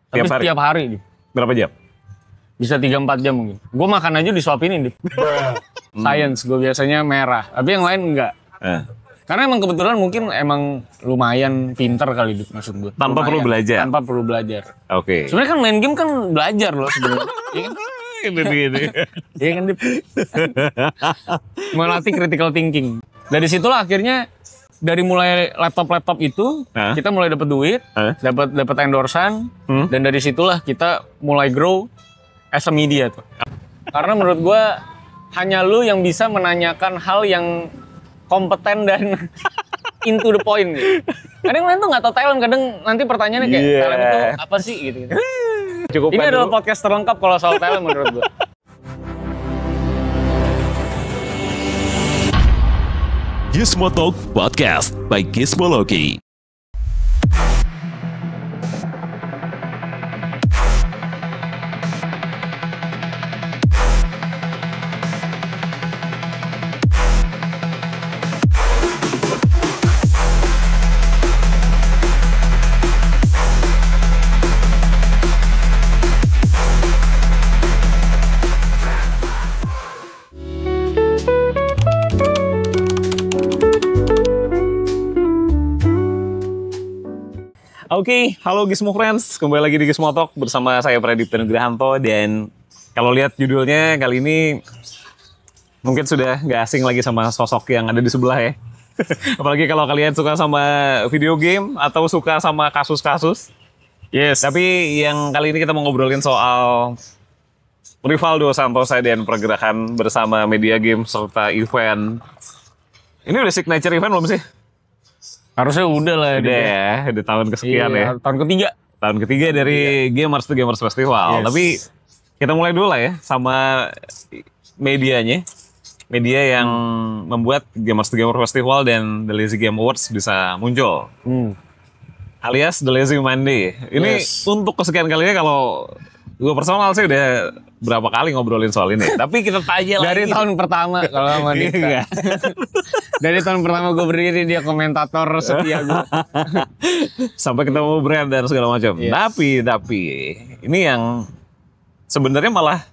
Tapi Tiap hari? tiap hari, Dip. Berapa jam? Bisa 3-4 jam mungkin. Gue makan aja disuapinin, Dip. Science, gue biasanya merah. Tapi yang lain enggak. Karena emang kebetulan mungkin emang lumayan pinter kali, Dip, maksud gue. Tanpa perlu belajar? Tanpa perlu belajar. Oke. Sebenarnya kan main game kan belajar loh sebenarnya. Iya kan? Gini. Iya kan, Dip? Melatih critical thinking. Dari situlah akhirnya dari mulai laptop itu kita mulai dapat duit, dapat endorsan, dan dari situlah kita mulai grow as a media tuh. Karena menurut gua hanya lu yang bisa menanyakan hal yang kompeten dan into the point gitu. Kadang lain tuh nggak tahu talent, kadang nanti pertanyaannya kayak talent itu apa sih gitu. Cukup Ini adalah podcast terlengkap kalau soal talent menurut gua. Gizmo Talk Podcast by Gizmology. Oke, halo Gizmo Friends, kembali lagi di Gizmo Talk bersama saya Pradipta Nugrahanto. Dan kalau lihat judulnya kali ini mungkin sudah nggak asing lagi sama sosok yang ada di sebelah ya. Apalagi kalau kalian suka sama video game atau suka sama kasus-kasus. Yes. Tapi yang kali ini kita mau ngobrolin soal Rivaldo Santosa dan pergerakan bersama media game serta event. Ini udah signature event belum sih? Harusnya udah lah. Udah ya, udah tahun kesekian ya. Tahun ketiga. Tahun ketiga dari Gamers to Gamers Festival. Yes. Tapi kita mulai dulu lah ya sama medianya. Media yang membuat Gamers to Gamers Festival dan The Lazy Game Awards bisa muncul. Alias The Lazy Monday. Ini untuk kesekian kalinya, kalau gue personal sih udah berapa kali ngobrolin soal ini. Tapi kita tanya Dari lagi. tahun pertama kalau sama Dika. Dari tahun pertama gue berdiri, dia komentator setia gue. Sampai ketemu brand dan segala macam. Yes. Tapi ini yang sebenarnya malah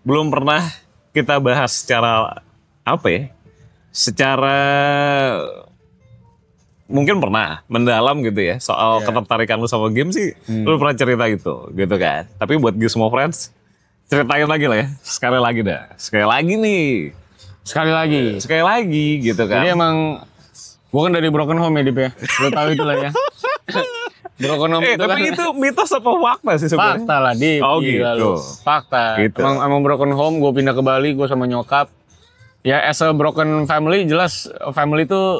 belum pernah kita bahas secara apa ya? Secara mungkin pernah mendalam gitu ya soal ketertarikan lu sama game sih. Lu pernah cerita gitu kan. Tapi buat Gizmo Friends, ceritain lagi lah ya. Sekali lagi gitu kan. Jadi emang gue kan dari Broken Home ya, Dip ya. Lu tahu itu lah ya. Broken Home itu tapi kan itu mitos apa fakta sih sebenarnya? fakta lah, Dip. Oh Gila gitu. lu. Fakta. Gitu. Emang Broken Home, gue pindah ke Bali, gue sama nyokap. Ya as a broken family, jelas family itu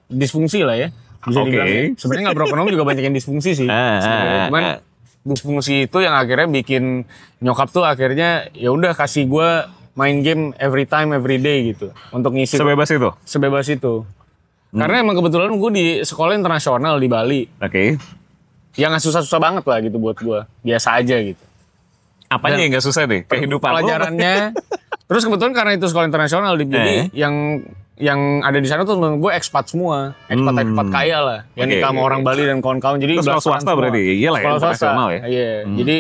disfungsi lah ya. Bisa dibilang ya. Sebenarnya nggak Broken Home juga banyak yang disfungsi sih. Sebenarnya. Cuman disfungsi itu yang akhirnya bikin nyokap tuh akhirnya ya udah kasih gue main game every time, every day gitu. Untuk ngisi. Sebebas itu. Karena emang kebetulan gue di sekolah internasional di Bali. Oke. Ya nggak susah-susah banget lah gitu buat gue. Biasa aja gitu. Apanya yang nggak susah deh? Kehidupan lu? Pelajarannya. Terus kebetulan karena itu sekolah internasional, jadi yang ada di sana tuh menurut gue expat semua. Expat kaya lah. Yang nikah sama orang Bali dan kawan-kawan. Jadi itu sekolah swasta berarti? Iyalah ya, sekolah swasta. ya? Iya. Jadi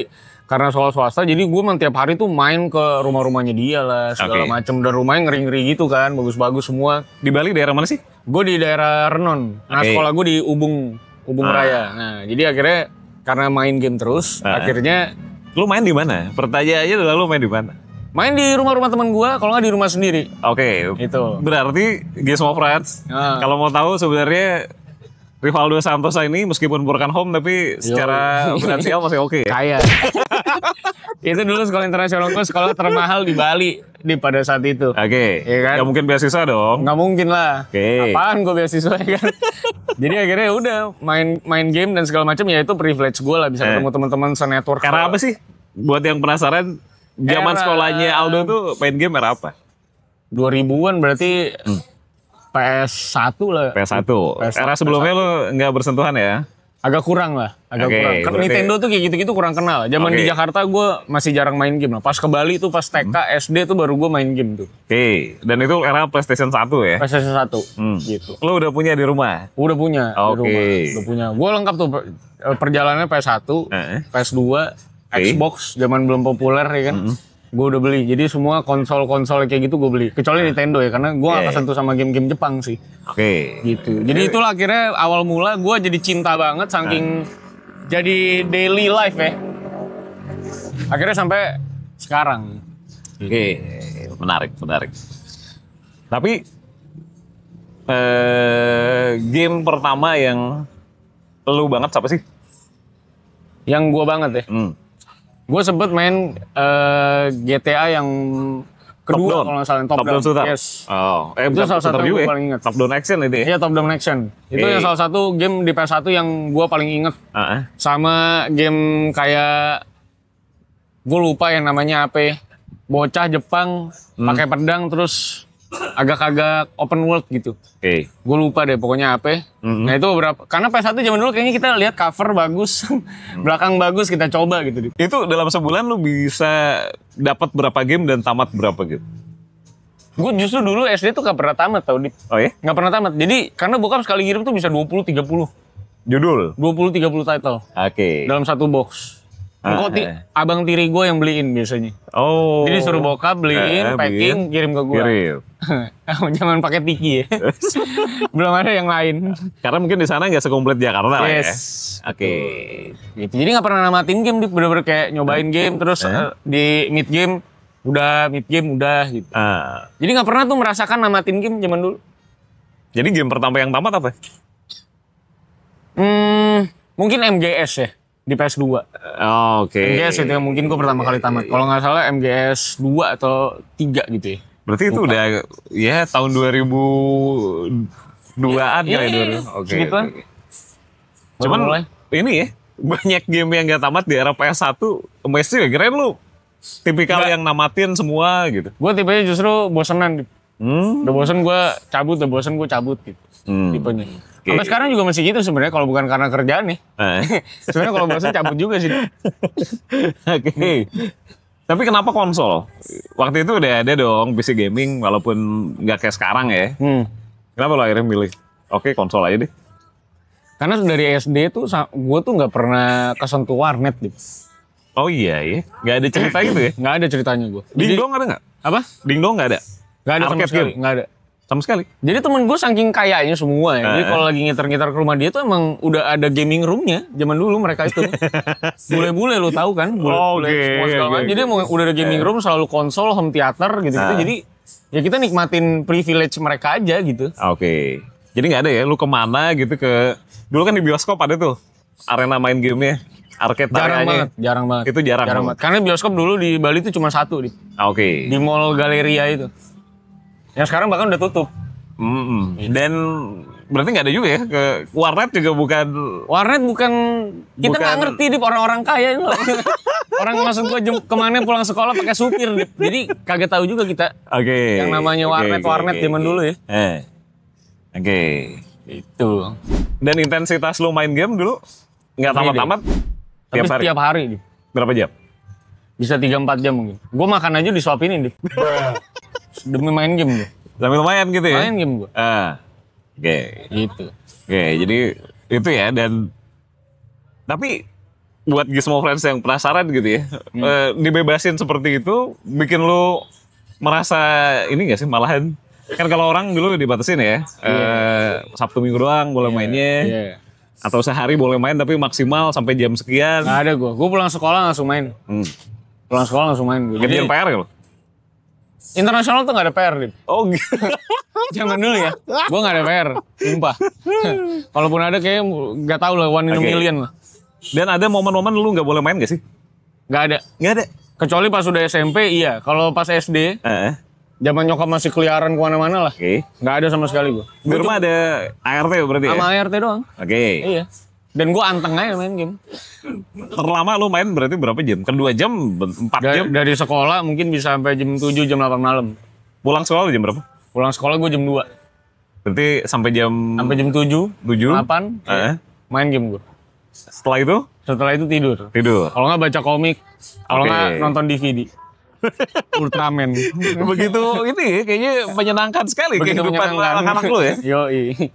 karena sekolah swasta, jadi gue tiap hari tuh main ke rumah-rumahnya dia lah. Segala macem. Dan rumahnya ngeri-ngeri gitu kan. Bagus-bagus semua. Di Bali daerah mana sih? Gue di daerah Renon. Nah sekolah gue di Ubung Raya. Nah jadi akhirnya karena main game terus, akhirnya lu main di mana? Pertanyaannya adalah lu main di mana? main di rumah-rumah teman gue, kalau nggak di rumah sendiri. Oke. Itu. Berarti Gizmo Friends, kalau mau tahu sebenarnya Rivaldo Santosa ini meskipun broken home tapi secara finansial masih oke ya? Kaya. Itu dulu sekolah internasional gue, sekolah termahal di Bali pada saat itu. Oke. Iya kan? Gak mungkin beasiswa dong. Nggak mungkin lah. Oke. Apaan gue beasiswa ya kan? Jadi akhirnya udah main game dan segala macam, ya itu privilege gue lah bisa ketemu teman-teman se-network. Karena apa sih? Buat yang penasaran, zaman sekolahnya Aldo tuh main game era apa? 2000-an berarti PS1 lah. PS1. Era sebelumnya lu nggak bersentuhan ya? Agak kurang lah, kurang. Karena Nintendo tuh kayak gitu-gitu kurang kenal. Zaman di Jakarta gue masih jarang main game lah. Pas ke Bali tuh pas TK, SD tuh baru gue main game tuh. Dan itu era PlayStation 1 ya? PlayStation 1 gitu. Lo udah punya di rumah? Udah punya di rumah. Udah punya. Gue lengkap tuh perjalanannya PS1, PS2, Xbox zaman belum populer ya kan. Gue udah beli. Jadi semua konsol-konsol kayak gitu gue beli. Kecuali Nintendo ya, karena gue gak kesentuh sama game-game Jepang sih. Gitu. Jadi itulah akhirnya awal mula gue jadi cinta banget saking jadi daily life ya. Akhirnya sampai sekarang. Menarik. Tapi game pertama yang lu banget siapa sih? Yang gue banget ya? Gue sempet main GTA yang kedua kalau nggak salah, Top Down Shooter. Yes. Itu salah satu yang gue paling inget. Top Down Action itu ya? Iya, Top Down Action. Itu yang salah satu game di PS1 yang gue paling inget. Sama game kayak gue lupa yang namanya apa. Bocah Jepang pakai pedang terus agak-agak open world gitu. Gue lupa deh pokoknya apa. Nah itu beberapa, karena PS1 zaman dulu kayaknya kita lihat cover bagus, belakang bagus, kita coba gitu. Itu dalam sebulan lu bisa dapat berapa game dan tamat berapa game? Gue justru dulu SD tuh gak pernah tamat tau, Dip. Oh ya? Gak pernah tamat. Jadi karena bokap sekali ngirim tuh bisa 20-30. Judul? 20-30 title. Dalam satu box. Kok abang tiri gue yang beliin biasanya. Jadi suruh bokap beliin, packing, kirim ke gue. Jangan pakai tiki ya. Belum ada yang lain. Karena mungkin di sana nggak sekomplit Jakarta ya. Gitu. Jadi nggak pernah namatin game, bener-bener kayak nyobain game terus di mid game udah gitu. Jadi nggak pernah tuh merasakan namatin game zaman dulu. Jadi game pertama yang tamat apa? Mungkin MGS ya. Di PS2. MGS itu yang mungkin gue pertama kali tamat. Kalau nggak salah MGS 2 atau 3 gitu ya. Berarti itu udah ya tahun 2002-an kali dulu. Cuman ini ya, banyak game yang gak tamat di era PS1. Messi ya, kirain lu tipikal yang namatin semua gitu. Gue tipenya justru bosenan. Udah bosen gue cabut gitu. Tipenya. Sampai sekarang juga masih gitu sebenarnya kalau bukan karena kerjaan nih. Sebenarnya kalau bosan cabut juga sih. Tapi kenapa konsol? Waktu itu udah ada dong PC gaming walaupun nggak kayak sekarang ya. Kenapa lo akhirnya milih? Konsol aja deh. Karena dari SD tuh gue tuh nggak pernah kesentuh warnet gitu. Oh iya ya, nggak ada cerita gitu ya? Nggak ada ceritanya gue. Dingdong ada nggak? Apa? Dingdong nggak ada? Nggak ada sama sekali. Nggak ada. Sama sekali. Jadi temen gue saking kayanya semua ya. Jadi kalau lagi ngiter-ngiter ke rumah dia tuh emang udah ada gaming roomnya. Zaman dulu mereka itu. Bule-bule lu tahu kan? Bule semua segala macam. Jadi emang udah ada gaming room, selalu konsol, home theater gitu-gitu. Jadi ya kita nikmatin privilege mereka aja gitu. Jadi nggak ada ya? Lu kemana gitu ke... Dulu kan di bioskop ada tuh arena main gamenya. Arcade jarang banget. Itu jarang banget. Karena bioskop dulu di Bali itu cuma satu. Di Mall Galleria itu. Yang sekarang bahkan udah tutup. Dan berarti nggak ada juga ya ke warnet juga bukan. Warnet bukan. Kita nggak ngerti di orang-orang kaya ini loh. Orang maksud gue kemana pulang sekolah pakai supir. Jadi kagak tahu juga kita. Yang namanya warnet zaman dulu ya. Itu. Dan intensitas lu main game dulu nggak tamat-tamat? Tapi setiap hari. Berapa jam? Bisa 3-4 jam mungkin. Gue makan aja disuapinin deh. Demi main game gue. Sambil main gitu ya? Main game gue. Gitu. Jadi itu ya. Dan tapi buat Gizmo Friends yang penasaran gitu ya, dibebasin seperti itu bikin lu merasa ini gak sih malahan? Kan kalau orang dulu dibatasin ya, Sabtu Minggu doang boleh mainnya. Atau sehari boleh main tapi maksimal sampai jam sekian. Nggak ada gue pulang sekolah langsung main. Pulang sekolah langsung main gue. Jadi PR ya lo? Internasional tuh gak ada PR, Dip. Zaman dulu ya, gue gak ada PR, sumpah. Kalaupun ada kayak gak tahu lah, 1 in a million lah. Dan ada momen-momen lu gak boleh main gak sih? Gak ada. Gak ada? Kecuali pas udah SMP, iya. Kalau pas SD, zaman nyokap masih keliaran kemana-mana lah. Gak ada sama sekali gue. Di rumah ada ART berarti ya? Sama ART doang. Iya. Dan gue anteng aja main game. Terlama lu main berarti berapa jam? Kan 2 jam, 4 jam? Dari sekolah mungkin bisa sampai jam 7, jam 8 malam. Pulang sekolah jam berapa? Pulang sekolah gue jam 2. Berarti sampai jam... Sampai jam 7, 8, main game gue. Setelah itu? Setelah itu tidur. Kalau nggak baca komik, kalau nggak nonton DVD. Ultraman. Begitu ini kayaknya menyenangkan sekali kehidupan anak-anak lu ya. Yoi.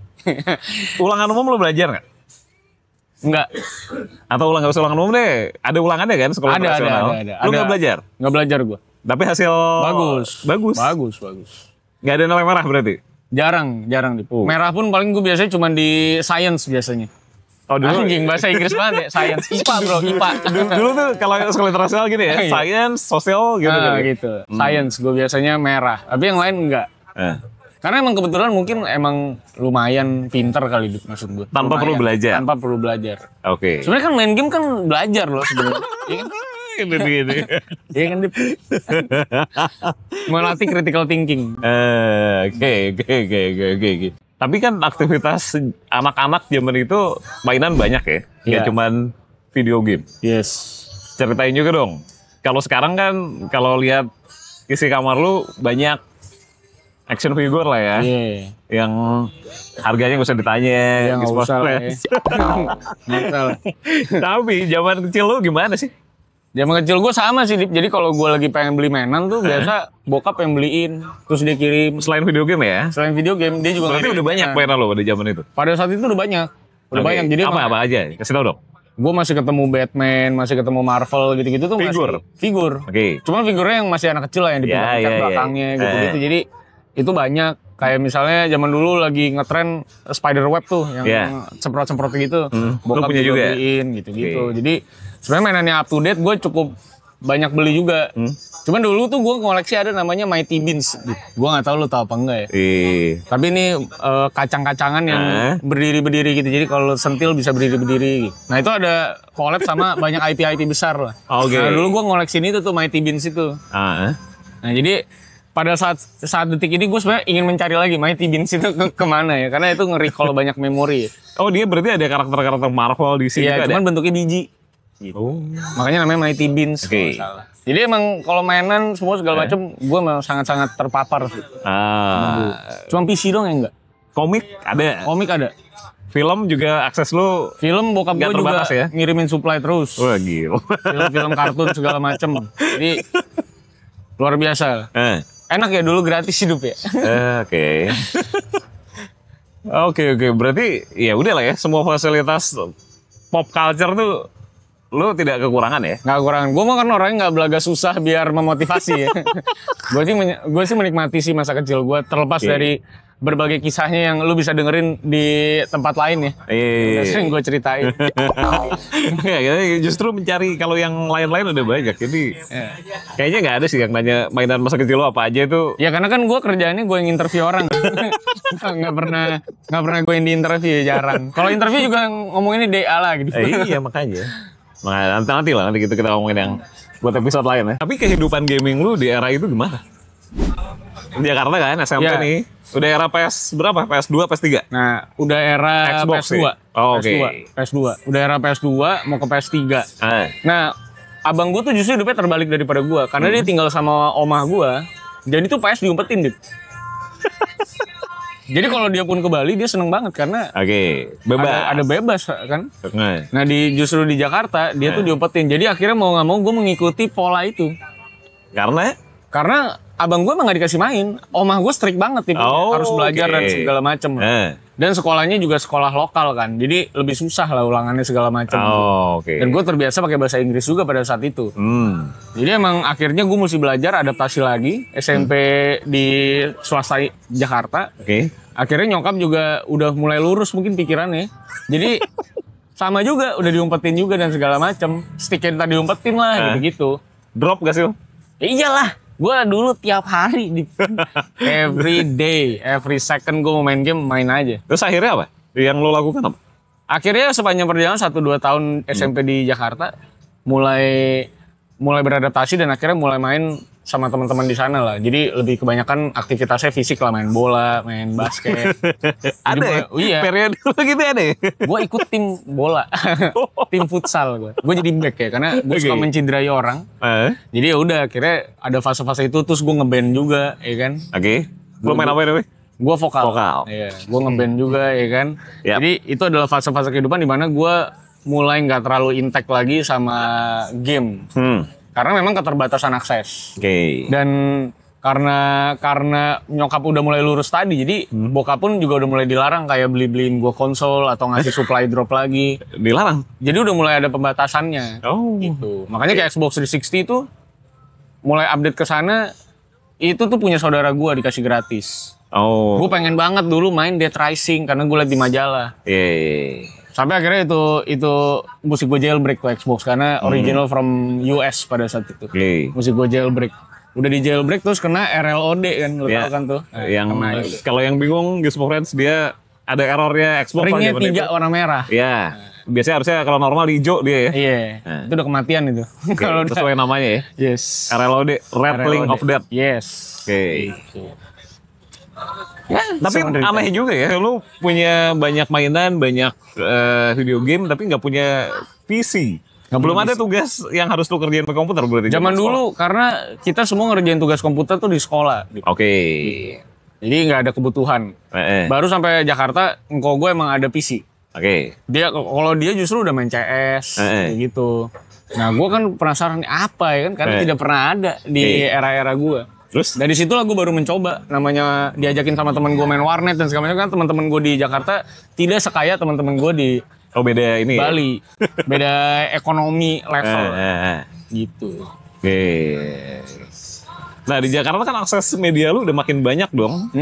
Ulangan umum lu belajar nggak? Enggak. Atau nggak usah ulangan umum deh. Ada ulangannya kan sekolah profesional? Ada. Lu nggak belajar? Nggak belajar gue. Tapi hasil bagus. Nggak ada nilai merah berarti? Jarang. Merah pun paling gue biasanya cuma di science biasanya. Oh dulu anjing bahasa Inggris banget ya, science. IPA bro, IPA. Dulu tuh kalau sekolah internasional gitu ya, science, sosial gitu. Gitu. Science gue biasanya merah, tapi yang lain enggak. Karena emang kebetulan mungkin emang lumayan pinter kali maksud gue. Tanpa perlu belajar. Oke. Sebenarnya kan main game kan belajar loh sebenarnya. Gitu. Iya kan Dip. Melatih critical thinking. Oke. Tapi kan aktivitas anak-anak zaman itu mainan banyak ya, nggak cuman video game. Yes. Ceritain juga dong. Kalau sekarang kan, kalau lihat isi kamar lu banyak action figure lah ya, yang harganya nggak usah ditanya. Nggak usah lah ya. Tapi zaman kecil lu gimana sih? Zaman kecil gue sama sih, Dip. Jadi kalau gue lagi pengen beli mainan tuh biasa bokap yang beliin, terus dia kirim. Selain video game ya? Selain video game, dia juga. Berarti udah banyak mainan lo pada zaman itu? Pada saat itu udah banyak. Banyak. Jadi apa aja? Kasih tau dong. Gue masih ketemu Batman, masih ketemu Marvel gitu-gitu tuh. Figur. Oke. Cuman figurnya yang masih anak kecil lah, yang dipegang belakangnya gitu-gitu. Jadi itu banyak. Kayak misalnya zaman dulu lagi ngetren Spiderweb tuh, yang semprot-semprot gitu. Bokap punya juga beliin gitu-gitu. Jadi sebenarnya mainannya up to date, gue cukup banyak beli juga. Cuman dulu tuh gue koleksi ada namanya Mighty Beans. Gue nggak tahu lu tahu apa enggak ya. Tapi ini kacang-kacangan yang berdiri-berdiri gitu. Jadi kalau sentil bisa berdiri-berdiri. Nah itu ada collab sama banyak IP besar lah. Nah dulu gue ngoleksi itu tuh Mighty Beans itu. Nah jadi pada saat detik ini gue sebenarnya ingin mencari lagi Mighty Beans itu kemana ya. Karena itu nge-recall banyak memori. Oh dia berarti ada karakter-karakter Marvel di sini. Iya cuman bentuknya biji. Gitu. Makanya namanya Mighty Beans. Jadi emang kalau mainan semua segala macam gue memang sangat-sangat terpapar sih. Cuma PC dong ya enggak? Komik ada. Film juga akses lu. Film bokap gue juga ngirimin supply terus. Wah gila. Film kartun segala macam. Jadi luar biasa. Enak ya dulu gratis hidup ya. Oke. Berarti ya udah lah ya, semua fasilitas pop culture tuh lu tidak kekurangan ya? Nggak kekurangan. Gue mah kan orangnya nggak belaga susah biar memotivasi ya. Gue sih menikmati sih masa kecil gue, terlepas dari berbagai kisahnya yang lu bisa dengerin di tempat lain ya. Sering gue ceritain. Justru mencari, kalau yang lain-lain udah banyak. Jadi kayaknya nggak ada sih yang nanya mainan masa kecil lo apa aja itu. Ya karena kan gue kerjaannya gue yang interview orang. Nggak pernah gue yang di interview, jarang. Kalau interview juga ngomonginnya DA lah gitu. Iya makanya. Nanti kita ngomongin yang buat episode lain ya. Tapi kehidupan gaming lu di era itu gimana? Di Jakarta kan, SMP nih. Udah era PS berapa? PS2, PS3? Nah, udah era Xbox PS2. PS2. Udah era PS2, mau ke PS3. Nah, abang gue tuh justru hidupnya terbalik daripada gue. Karena dia tinggal sama omah gue. Jadi tuh PS diumpetin, Dit. Jadi kalau dia pun ke Bali, dia seneng banget karena bebas. Ada bebas kan. Nah, justru di Jakarta, dia tuh diumpetin. Jadi akhirnya mau nggak mau gue mengikuti pola itu. Karena abang gue emang gak dikasih main. Omah gue strict banget tipe harus belajar dan segala macem. Dan sekolahnya juga sekolah lokal kan. Jadi lebih susah lah ulangannya segala macem. Dan gue terbiasa pakai bahasa Inggris juga pada saat itu. Jadi emang akhirnya gue mesti belajar adaptasi lagi. SMP di swasta Jakarta. Akhirnya nyokap juga udah mulai lurus mungkin pikirannya. Jadi sama juga, udah diumpetin juga dan segala macem. Sticknya tadi diumpetin lah gitu-gitu. Drop gak sih lo? Ya iyalah. Gue dulu tiap hari every day, every second gue mau main game, main aja. Terus akhirnya apa? Yang lo lakukan apa? Akhirnya sepanjang perjalanan 1-2 tahun SMP di Jakarta, mulai beradaptasi dan akhirnya mulai main sama teman-teman di sana lah. Jadi lebih kebanyakan aktivitasnya fisik lah, main bola, main basket. Ada ya? Periode gitu ada ya? Gue ikut tim bola, tim futsal gue. Gue jadi back ya, karena gue suka menciderai orang. Jadi ya udah, akhirnya ada fase-fase itu, terus gue ngeband juga, ya kan? Lo main apa ya? Gue vokal. Iya, gue ngeband juga, ya kan? Jadi itu adalah fase-fase kehidupan di mana gue mulai nggak terlalu intek lagi sama game. Karena memang keterbatasan akses. Dan karena nyokap udah mulai lurus tadi, jadi bokap pun juga udah mulai dilarang kayak beliin gue konsol atau ngasih supply drop lagi. Dilarang? Jadi udah mulai ada pembatasannya. Gitu. Makanya kayak Xbox 360 itu mulai update ke sana, itu tuh punya saudara gue dikasih gratis. Gue pengen banget dulu main Dead Rising karena gue liat di majalah. Sampai akhirnya itu musik gue jailbreak tuh Xbox karena original from US pada saat itu. Musik gue jailbreak. Udah di jailbreak terus kena RLOD kan, lo tau kan tuh. Kalau yang bingung Gizmo Friends, dia ada errornya Xbox. Ringnya 3 warna merah. Iya. Biasanya harusnya kalau normal hijau dia ya. Iya. Itu udah kematian itu. Kalau sesuai namanya ya. Yes. RLOD, Rattling of Death. Yes. Ya, tapi aneh juga ya, lu punya banyak mainan, banyak video game, tapi nggak punya PC. Belum ada tugas yang harus lu kerjain pakai komputer berarti. Zaman dulu karena kita semua ngerjain tugas komputer tuh di sekolah. Jadi nggak ada kebutuhan. Baru sampai Jakarta, engkau gue emang ada PC. Kalau dia justru udah main CS gitu. Nah, gue kan penasaran apa ya kan, karena tidak pernah ada di era-era gue. Terus dari situlah gue baru mencoba, namanya diajakin sama teman gue main warnet dan segala macam kan. Teman-teman gue di Jakarta tidak sekaya teman-teman gue di beda ini Bali, beda ekonomi level gitu. Nah di Jakarta kan akses media lu udah makin banyak dong.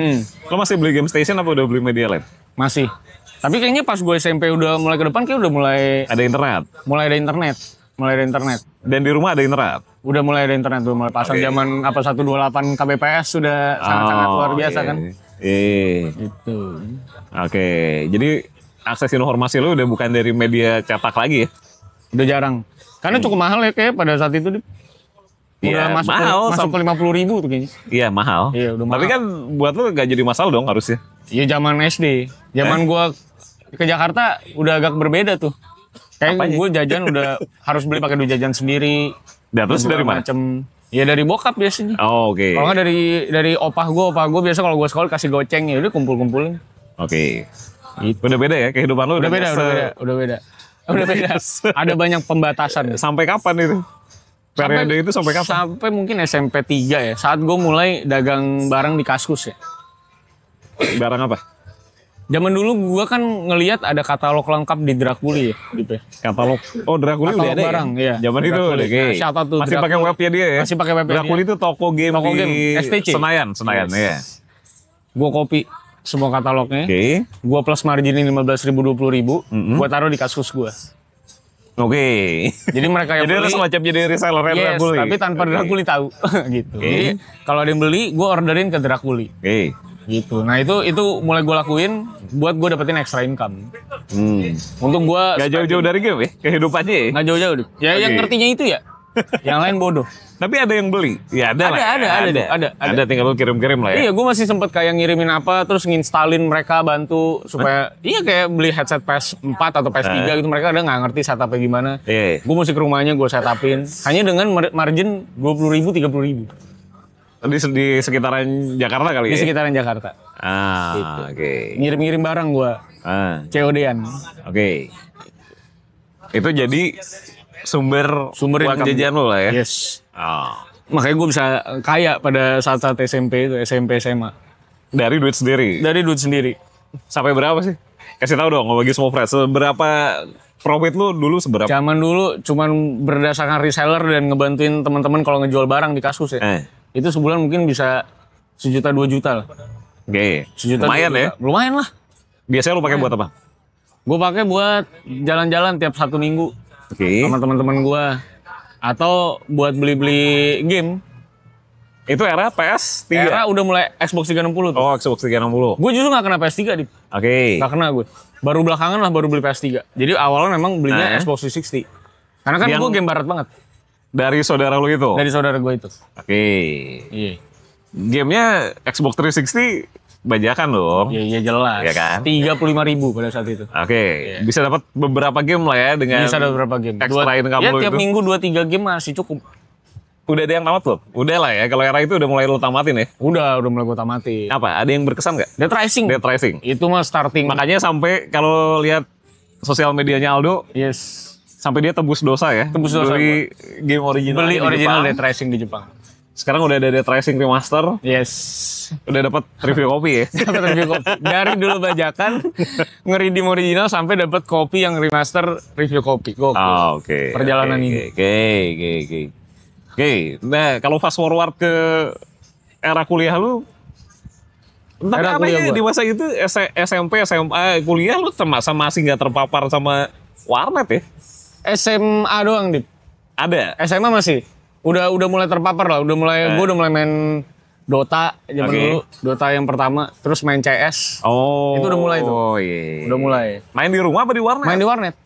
Lo masih beli Game Station apa udah beli Media Land? Masih. Tapi kayaknya pas gue SMP udah mulai ke depan kayak udah mulai ada internet. Mulai ada internet. Dan di rumah ada internet. Udah mulai ada internet, udah mulai pasang zaman apa 128 kbps sudah sangat-sangat luar biasa kan. Gitu. Jadi akses informasi lu udah bukan dari media cetak lagi ya? Udah jarang. Karena cukup mahal ya kayak pada saat itu. Udah masuk ke 50.000 tuh kayaknya. Iya mahal. Iya udah mahal. Tapi kan buat lu gak jadi masalah dong harusnya. Iya zaman SD. Zaman gua ke Jakarta udah agak berbeda tuh. Kayak gue jajan udah harus beli pakai duit jajan sendiri. Dan terus dari mana? Ya dari bokap biasanya. Kalau nggak dari opah gue biasa kalau gue sekolah kasih goceng ya udah kumpulin. Gitu. Udah beda ya kehidupan lu? Udah beda. Ada banyak pembatasan. Sampai kapan itu? Periode itu sampai kapan? Sampai mungkin SMP 3 ya. Saat gue mulai dagang barang di Kaskus ya. Barang apa? Zaman dulu gue kan ngelihat ada katalog lengkap di Drakuli ya. Katalog? Oh Drakuli udah ada barang, ya? Zaman itu udah masih pakai webnya dia ya? Masih pakai webnya Drakuli itu toko game di STC. Senayan ya. Gue copy semua katalognya. Gue plus marginin 15.000 20.000. Gue taruh di Kaskus gue. Jadi mereka yang beli semacam jadi reseller Drakuli. Tapi tanpa Drakuli tahu gitu. Jadi kalau ada yang beli, gue orderin ke Drakuli. Gitu. Nah itu mulai gue lakuin buat gue dapetin extra income. Untuk gue gak jauh-jauh dari game ya kehidupannya ya? Gak jauh-jauh deh. Ya yang ngertinya itu ya. Yang lain bodoh. Tapi ada yang beli? Ya ada. Ada tinggal lu kirim-kirim lah ya. Iya gue masih sempet kayak ngirimin apa terus nginstalin mereka bantu supaya kayak beli headset PS4 atau PS3 gitu mereka ada nggak ngerti setupnya gimana. Gue mesti ke rumahnya gue setupin hanya dengan margin 20.000 30.000. Di sekitaran Jakarta kali ya? Di sekitaran Jakarta. Gitu. Ngirim-ngirim barang gue. COD-an. Itu jadi sumber uang jajan lo lah ya? Yes. Makanya gue bisa kaya pada saat-saat SMP itu, SMP SMA. Dari duit sendiri? Dari duit sendiri. Sampai berapa sih? Kasih tahu dong, bagi semua friends. Seberapa profit lu dulu seberapa? Zaman dulu cuman berdasarkan reseller dan ngebantuin teman-teman kalau ngejual barang di Kaskus ya. Itu sebulan mungkin bisa 1 juta 2 juta lah. 1 juta lumayan ya? Lumayan lah. Biasanya lu pakai buat apa? Gue pakai buat jalan-jalan tiap 1 minggu sama teman-teman gue, atau buat beli-beli game. Itu era PS3? Era udah mulai Xbox 360 tuh. Xbox 360. Gue justru gak kena PS3 Dip. Gak kena gue. Baru belakangan lah baru beli PS3. Jadi awalnya memang belinya Xbox 360. Karena kan gue game barat banget. Dari saudara lu itu? Dari saudara gue itu. Iya. Gamenya Xbox 360 bajakan dong. Iya jelas. Iya kan? 35.000 pada saat itu. Bisa dapat beberapa game lah ya dengan bisa dapat beberapa game. Extra income lu itu. Tiap minggu 2-3 game masih cukup. Udah ada yang tamat belum? Udah lah ya, kalau era itu udah mulai lu tamatin ya? Udah mulai gue tamatin. Apa? Ada yang berkesan nggak? Dead Rising. Itu mah starting. Makanya sampai kalau lihat sosial medianya Aldo. Yes. Sampai dia tebus dosa ya. Tebus dosa. Beli game original. Beli original Dead Rising di Jepang. Sekarang udah ada Dead Rising Remaster. Yes. Udah dapat review kopi ya. Dapat review kopi. Dari dulu bajakan ngeridim original sampai dapat kopi yang remaster review kopi. Gokil. Oke. Perjalanan ini. Oke. Nah, kalau fast forward ke era kuliah lu, tapi anehnya di masa itu SMP, SMA, kuliah lu masih nggak terpapar sama warnet ya? SMA doang, Dip. Ada. SMA masih. Udah mulai terpapar lah. Gue udah mulai main Dota zaman dulu. Dota yang pertama, terus main CS. Oh. Itu udah mulai tuh. Oh iya. Udah mulai. Main di rumah apa di warnet? Main di warnet.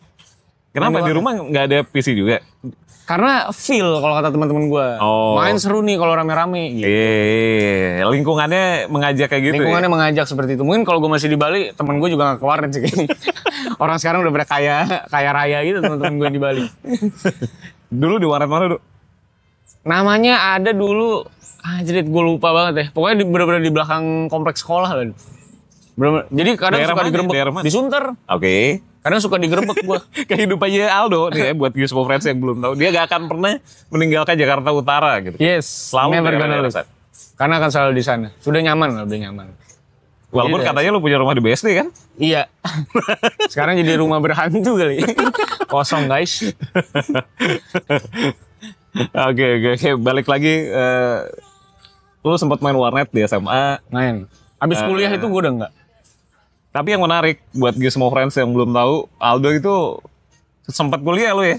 Kenapa di rumah nggak ada PC juga? Karena feel kalau kata teman-teman gue. Oh. Main seru nih kalau rame-rame gitu. Iya. Lingkungannya mengajak kayak gitu. Lingkungannya mengajak seperti itu. Mungkin kalau gue masih di Bali, temen gue juga gak ke warnet sih kayaknya. Orang sekarang udah pada kaya raya gitu teman-teman gue di Bali. Dulu di warnet mana, Dok? Namanya ada dulu, jadi gue lupa banget ya. Pokoknya bener-bener di belakang kompleks sekolah lah. Jadi kadang Daerah suka mana? digerebek. Daerah mana? Di Sunter. Oke. Kadang suka digerebek gue. Kehidupannya Aldo nih ya, buat Gizmo Friends yang belum tahu, dia gak akan pernah meninggalkan Jakarta Utara gitu. Yes, Selalu never gonna daerah-daerah lose. sana. Karena akan selalu di sana. Sudah nyaman lah, udah nyaman. Walaupun Iya, katanya lu punya rumah di BSD kan? Iya. Sekarang jadi rumah berhantu kali. Kosong guys. Oke. Balik lagi, lu sempat main warnet di SMA. Main. Abis kuliah itu gue udah enggak. Tapi yang menarik buat Gizmo Friends yang belum tahu, Aldo itu sempat kuliah lu ya?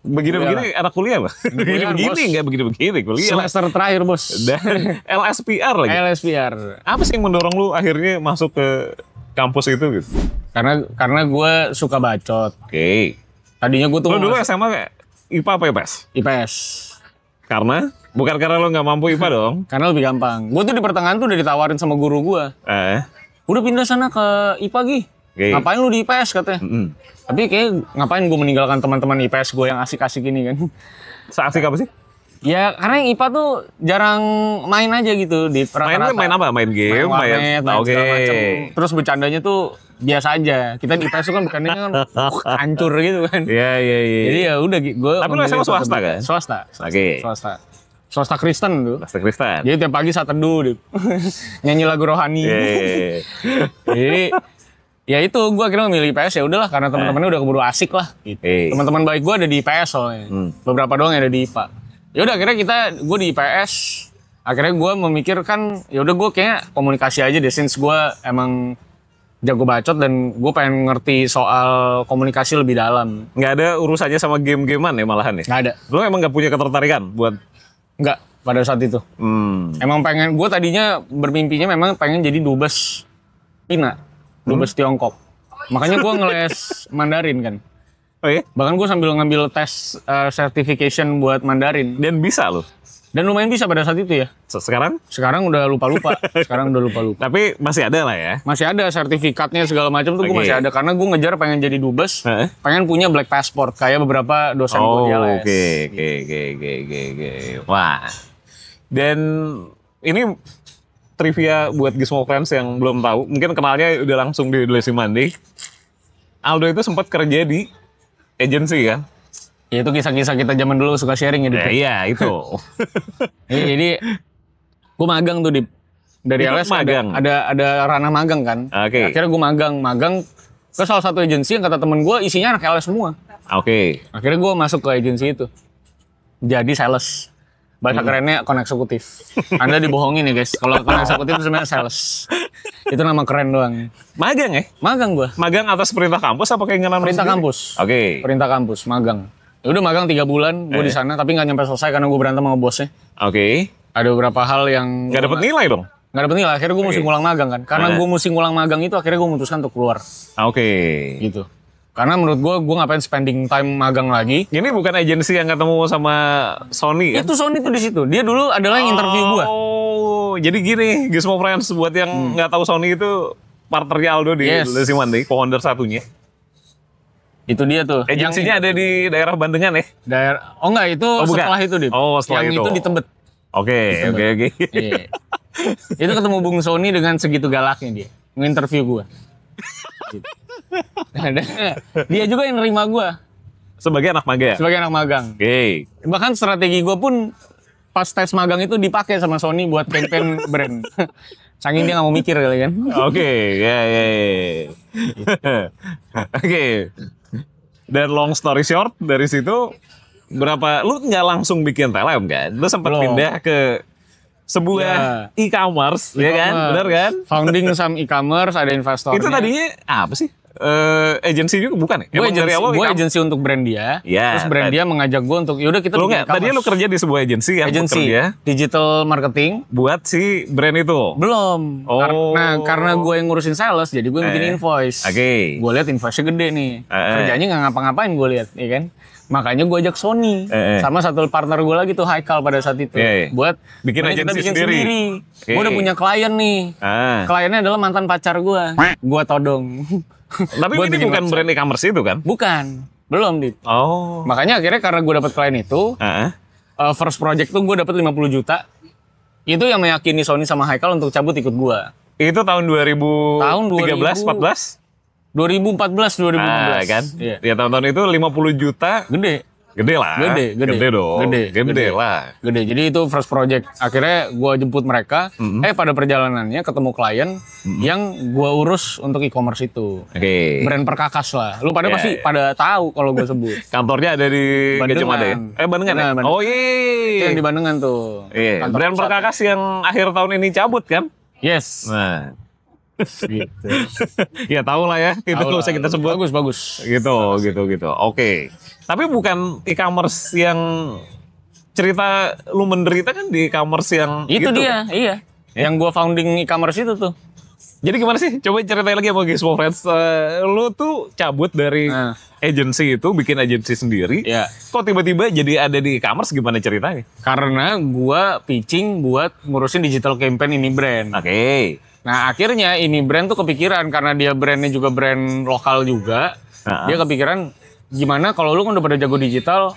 Begini-begini anak kuliah loh. Begini-begini enggak begini-begini kuliah. Semester terakhir bos. Dan LSPR lagi. LSPR. Apa sih yang mendorong lu akhirnya masuk ke kampus itu gitu? Karena gue suka bacot. Oke. Tadinya gue tuh Lu dulu SMA IPA apa IPS? IPS. Karena? Bukan karena lu nggak mampu IPA dong? Karena lebih gampang. Gue tuh di pertengahan tuh udah ditawarin sama guru gue. Udah pindah sana ke IPA Gi. Okay. Ngapain lu di IPS katanya. Tapi kayak ngapain gue meninggalkan teman-teman IPS gue yang asik-asik ini kan. Seasik apa sih? Ya karena yang IPA tuh jarang main aja gitu di rata-rata. Main apa? Main game? Main segala macem. Terus bercandanya tuh biasa aja. Kita di IPS tuh kan bercandanya kan hancur gitu kan. Iya. Jadi ya udah gue. Tapi lu SMA swasta kan? Swasta. Oke. Swasta Kristen tuh. Swasta Kristen. Jadi tiap pagi saat teduh nyanyi lagu rohani. Jadi ya itu gue akhirnya memilih IPS ya udahlah karena teman-temannya udah keburu asik lah. Gitu. Teman-teman baik gue ada di IPS soalnya. Beberapa doang yang ada di IPA. Ya udah akhirnya gue di IPS. Akhirnya gue memikirkan ya udah gue kayaknya komunikasi aja deh since gue emang jago bacot dan gue pengen ngerti soal komunikasi lebih dalam. Nggak ada urusannya sama game-gamean ya malahan ya? Nggak ada. Lu emang nggak punya ketertarikan buat? Nggak pada saat itu. Emang pengen, gue tadinya bermimpinya memang pengen jadi dubes Pina. Dubes Tiongkok. Makanya gue ngeles Mandarin kan. Oh iya? Bahkan gue sambil ngambil tes certification buat Mandarin. Dan bisa loh? Dan lumayan bisa pada saat itu ya. Sekarang? Sekarang udah lupa-lupa. Tapi masih ada lah ya? Masih ada sertifikatnya segala macam tuh gue masih ada. Karena gue ngejar pengen jadi dubes. Pengen punya black passport. Kayak beberapa dosen gue di LS. Oke. Wah. Dan ini trivia buat Gizmo Friends yang belum tahu. Mungkin kenalnya udah langsung di Lazy Monday. Aldo itu sempat kerja di agensi kan? Ya itu kisah-kisah kita zaman dulu suka sharing ya. Iya itu. Jadi gue magang tuh dari LS magang. Ada ranah magang kan. Oke. Akhirnya gue magang ke salah satu agensi yang kata temen gue isinya anak LS semua. Oke. Akhirnya gue masuk ke agensi itu. Jadi sales. Bahasa kerennya account eksekutif. Anda dibohongin ya guys. Kalau account eksekutif itu sebenarnya sales. Itu nama keren doang. Magang ya? Magang gue. Magang atas perintah kampus apa keinginan Perintah sendiri? kampus. Oke. Perintah kampus, magang. Ya udah magang 3 bulan gue di sana tapi nggak nyampe selesai karena gue berantem sama bosnya. Oke. Ada beberapa hal yang Nggak dapet nilai dong? Nggak dapet nilai. Akhirnya gue mesti ngulang magang kan. Karena gue mesti ngulang magang itu akhirnya gue memutuskan untuk keluar. Oke. Gitu. Karena menurut gue ngapain spending time magang lagi. Ini bukan agensi yang ketemu sama Sony kan? Itu Sony tuh di situ. Dia dulu adalah yang interview gue. Oh, jadi gini, Gizmo Friends buat yang nggak tahu Sony itu partnernya Aldo di Lazy Monday, founder satunya. Itu dia tuh. Agensinya ada di daerah Bandengan ya? Oh enggak, itu setelah itu Dip. Oh, setelah yang itu. Itu di Tebet. Oke. Iya. Itu ketemu Bung Sony dengan segitu galaknya dia. Nge-interview gue. Gitu. Dia juga yang nerima gue Sebagai anak magang. sebagai anak magang. Oke. Bahkan strategi gue pun pas tes magang itu dipakai sama Sony buat campaign brand. Saking dia nggak mau mikir kali kan. Oke, ya. Oke. Dan long story short dari situ lu nggak langsung bikin Telem kan? Lu sempat Belum. pindah ke sebuah e-commerce, ya kan? Benar kan? Founding some e-commerce, ada investornya. Itu tadinya apa sih? Agency juga bukan ya? Gue Emang dari awal agency untuk brand dia. Ya, Terus brand dia mengajak gue untuk yaudah kita Lu bikin nggak? Tadi lu kerja di sebuah agency yang agency bekerja digital marketing. buat si brand itu. Belum. Oh. Karena gue yang ngurusin sales, jadi gue yang bikin invoice. Oke. Gue lihat invoice-nya gede nih. Kerjanya nggak ngapa-ngapain gue lihat, ya kan. Makanya gue ajak Sony sama satu partner gue lagi tuh Haikal pada saat itu buat bikin kita agensi bikin sendiri. Gue udah punya klien nih. Kliennya adalah mantan pacar gue. Gue todong. Tapi Buat ini bikin bukan brand e-commerce itu kan? Bukan, belum Dit. Oh. Makanya akhirnya karena gue dapet klien itu, first project tuh gue dapet 50 juta. Itu yang meyakini Sony sama Haikal untuk cabut ikut gue. Itu tahun 2013, 14? 2014, 2015. Kan? Iya. Ya tahun-tahun itu 50 juta. Gede. Gede lah. Gede dong. Gede lah. Gede. Jadi itu first project. Akhirnya gue jemput mereka. Pada perjalanannya ketemu klien yang gue urus untuk e-commerce itu. Oke. Brand Perkakas lah. Lu pada pasti pada tahu kalau gue sebut. Kantornya ada di Bandengan. Gajah Mada ya? Bandengan ya? Nah, Oh Itu iya. yang di Bandengan tuh. Iya. Kantor Brand pusat. Perkakas yang akhir tahun ini cabut kan? Yes. Nah. Gitu. Ya tahu lah ya. Itu nggak usah kita sebut. Bagus. Gitu. Oke. Tapi bukan e-commerce yang cerita lu menderita kan di e-commerce yang Itu gitu. dia, iya. Yang gue founding e-commerce itu tuh. Jadi gimana sih? Coba ceritain lagi sama Gizmo Friends. Lu tuh cabut dari agency itu, bikin agency sendiri. Iya. Kok tiba-tiba jadi ada di e-commerce, gimana ceritanya? Karena gue pitching buat ngurusin digital campaign ini brand. Oke. Nah akhirnya ini brand tuh kepikiran karena dia brandnya juga brand lokal juga. Dia kepikiran gimana kalau lu kan udah pada jago digital,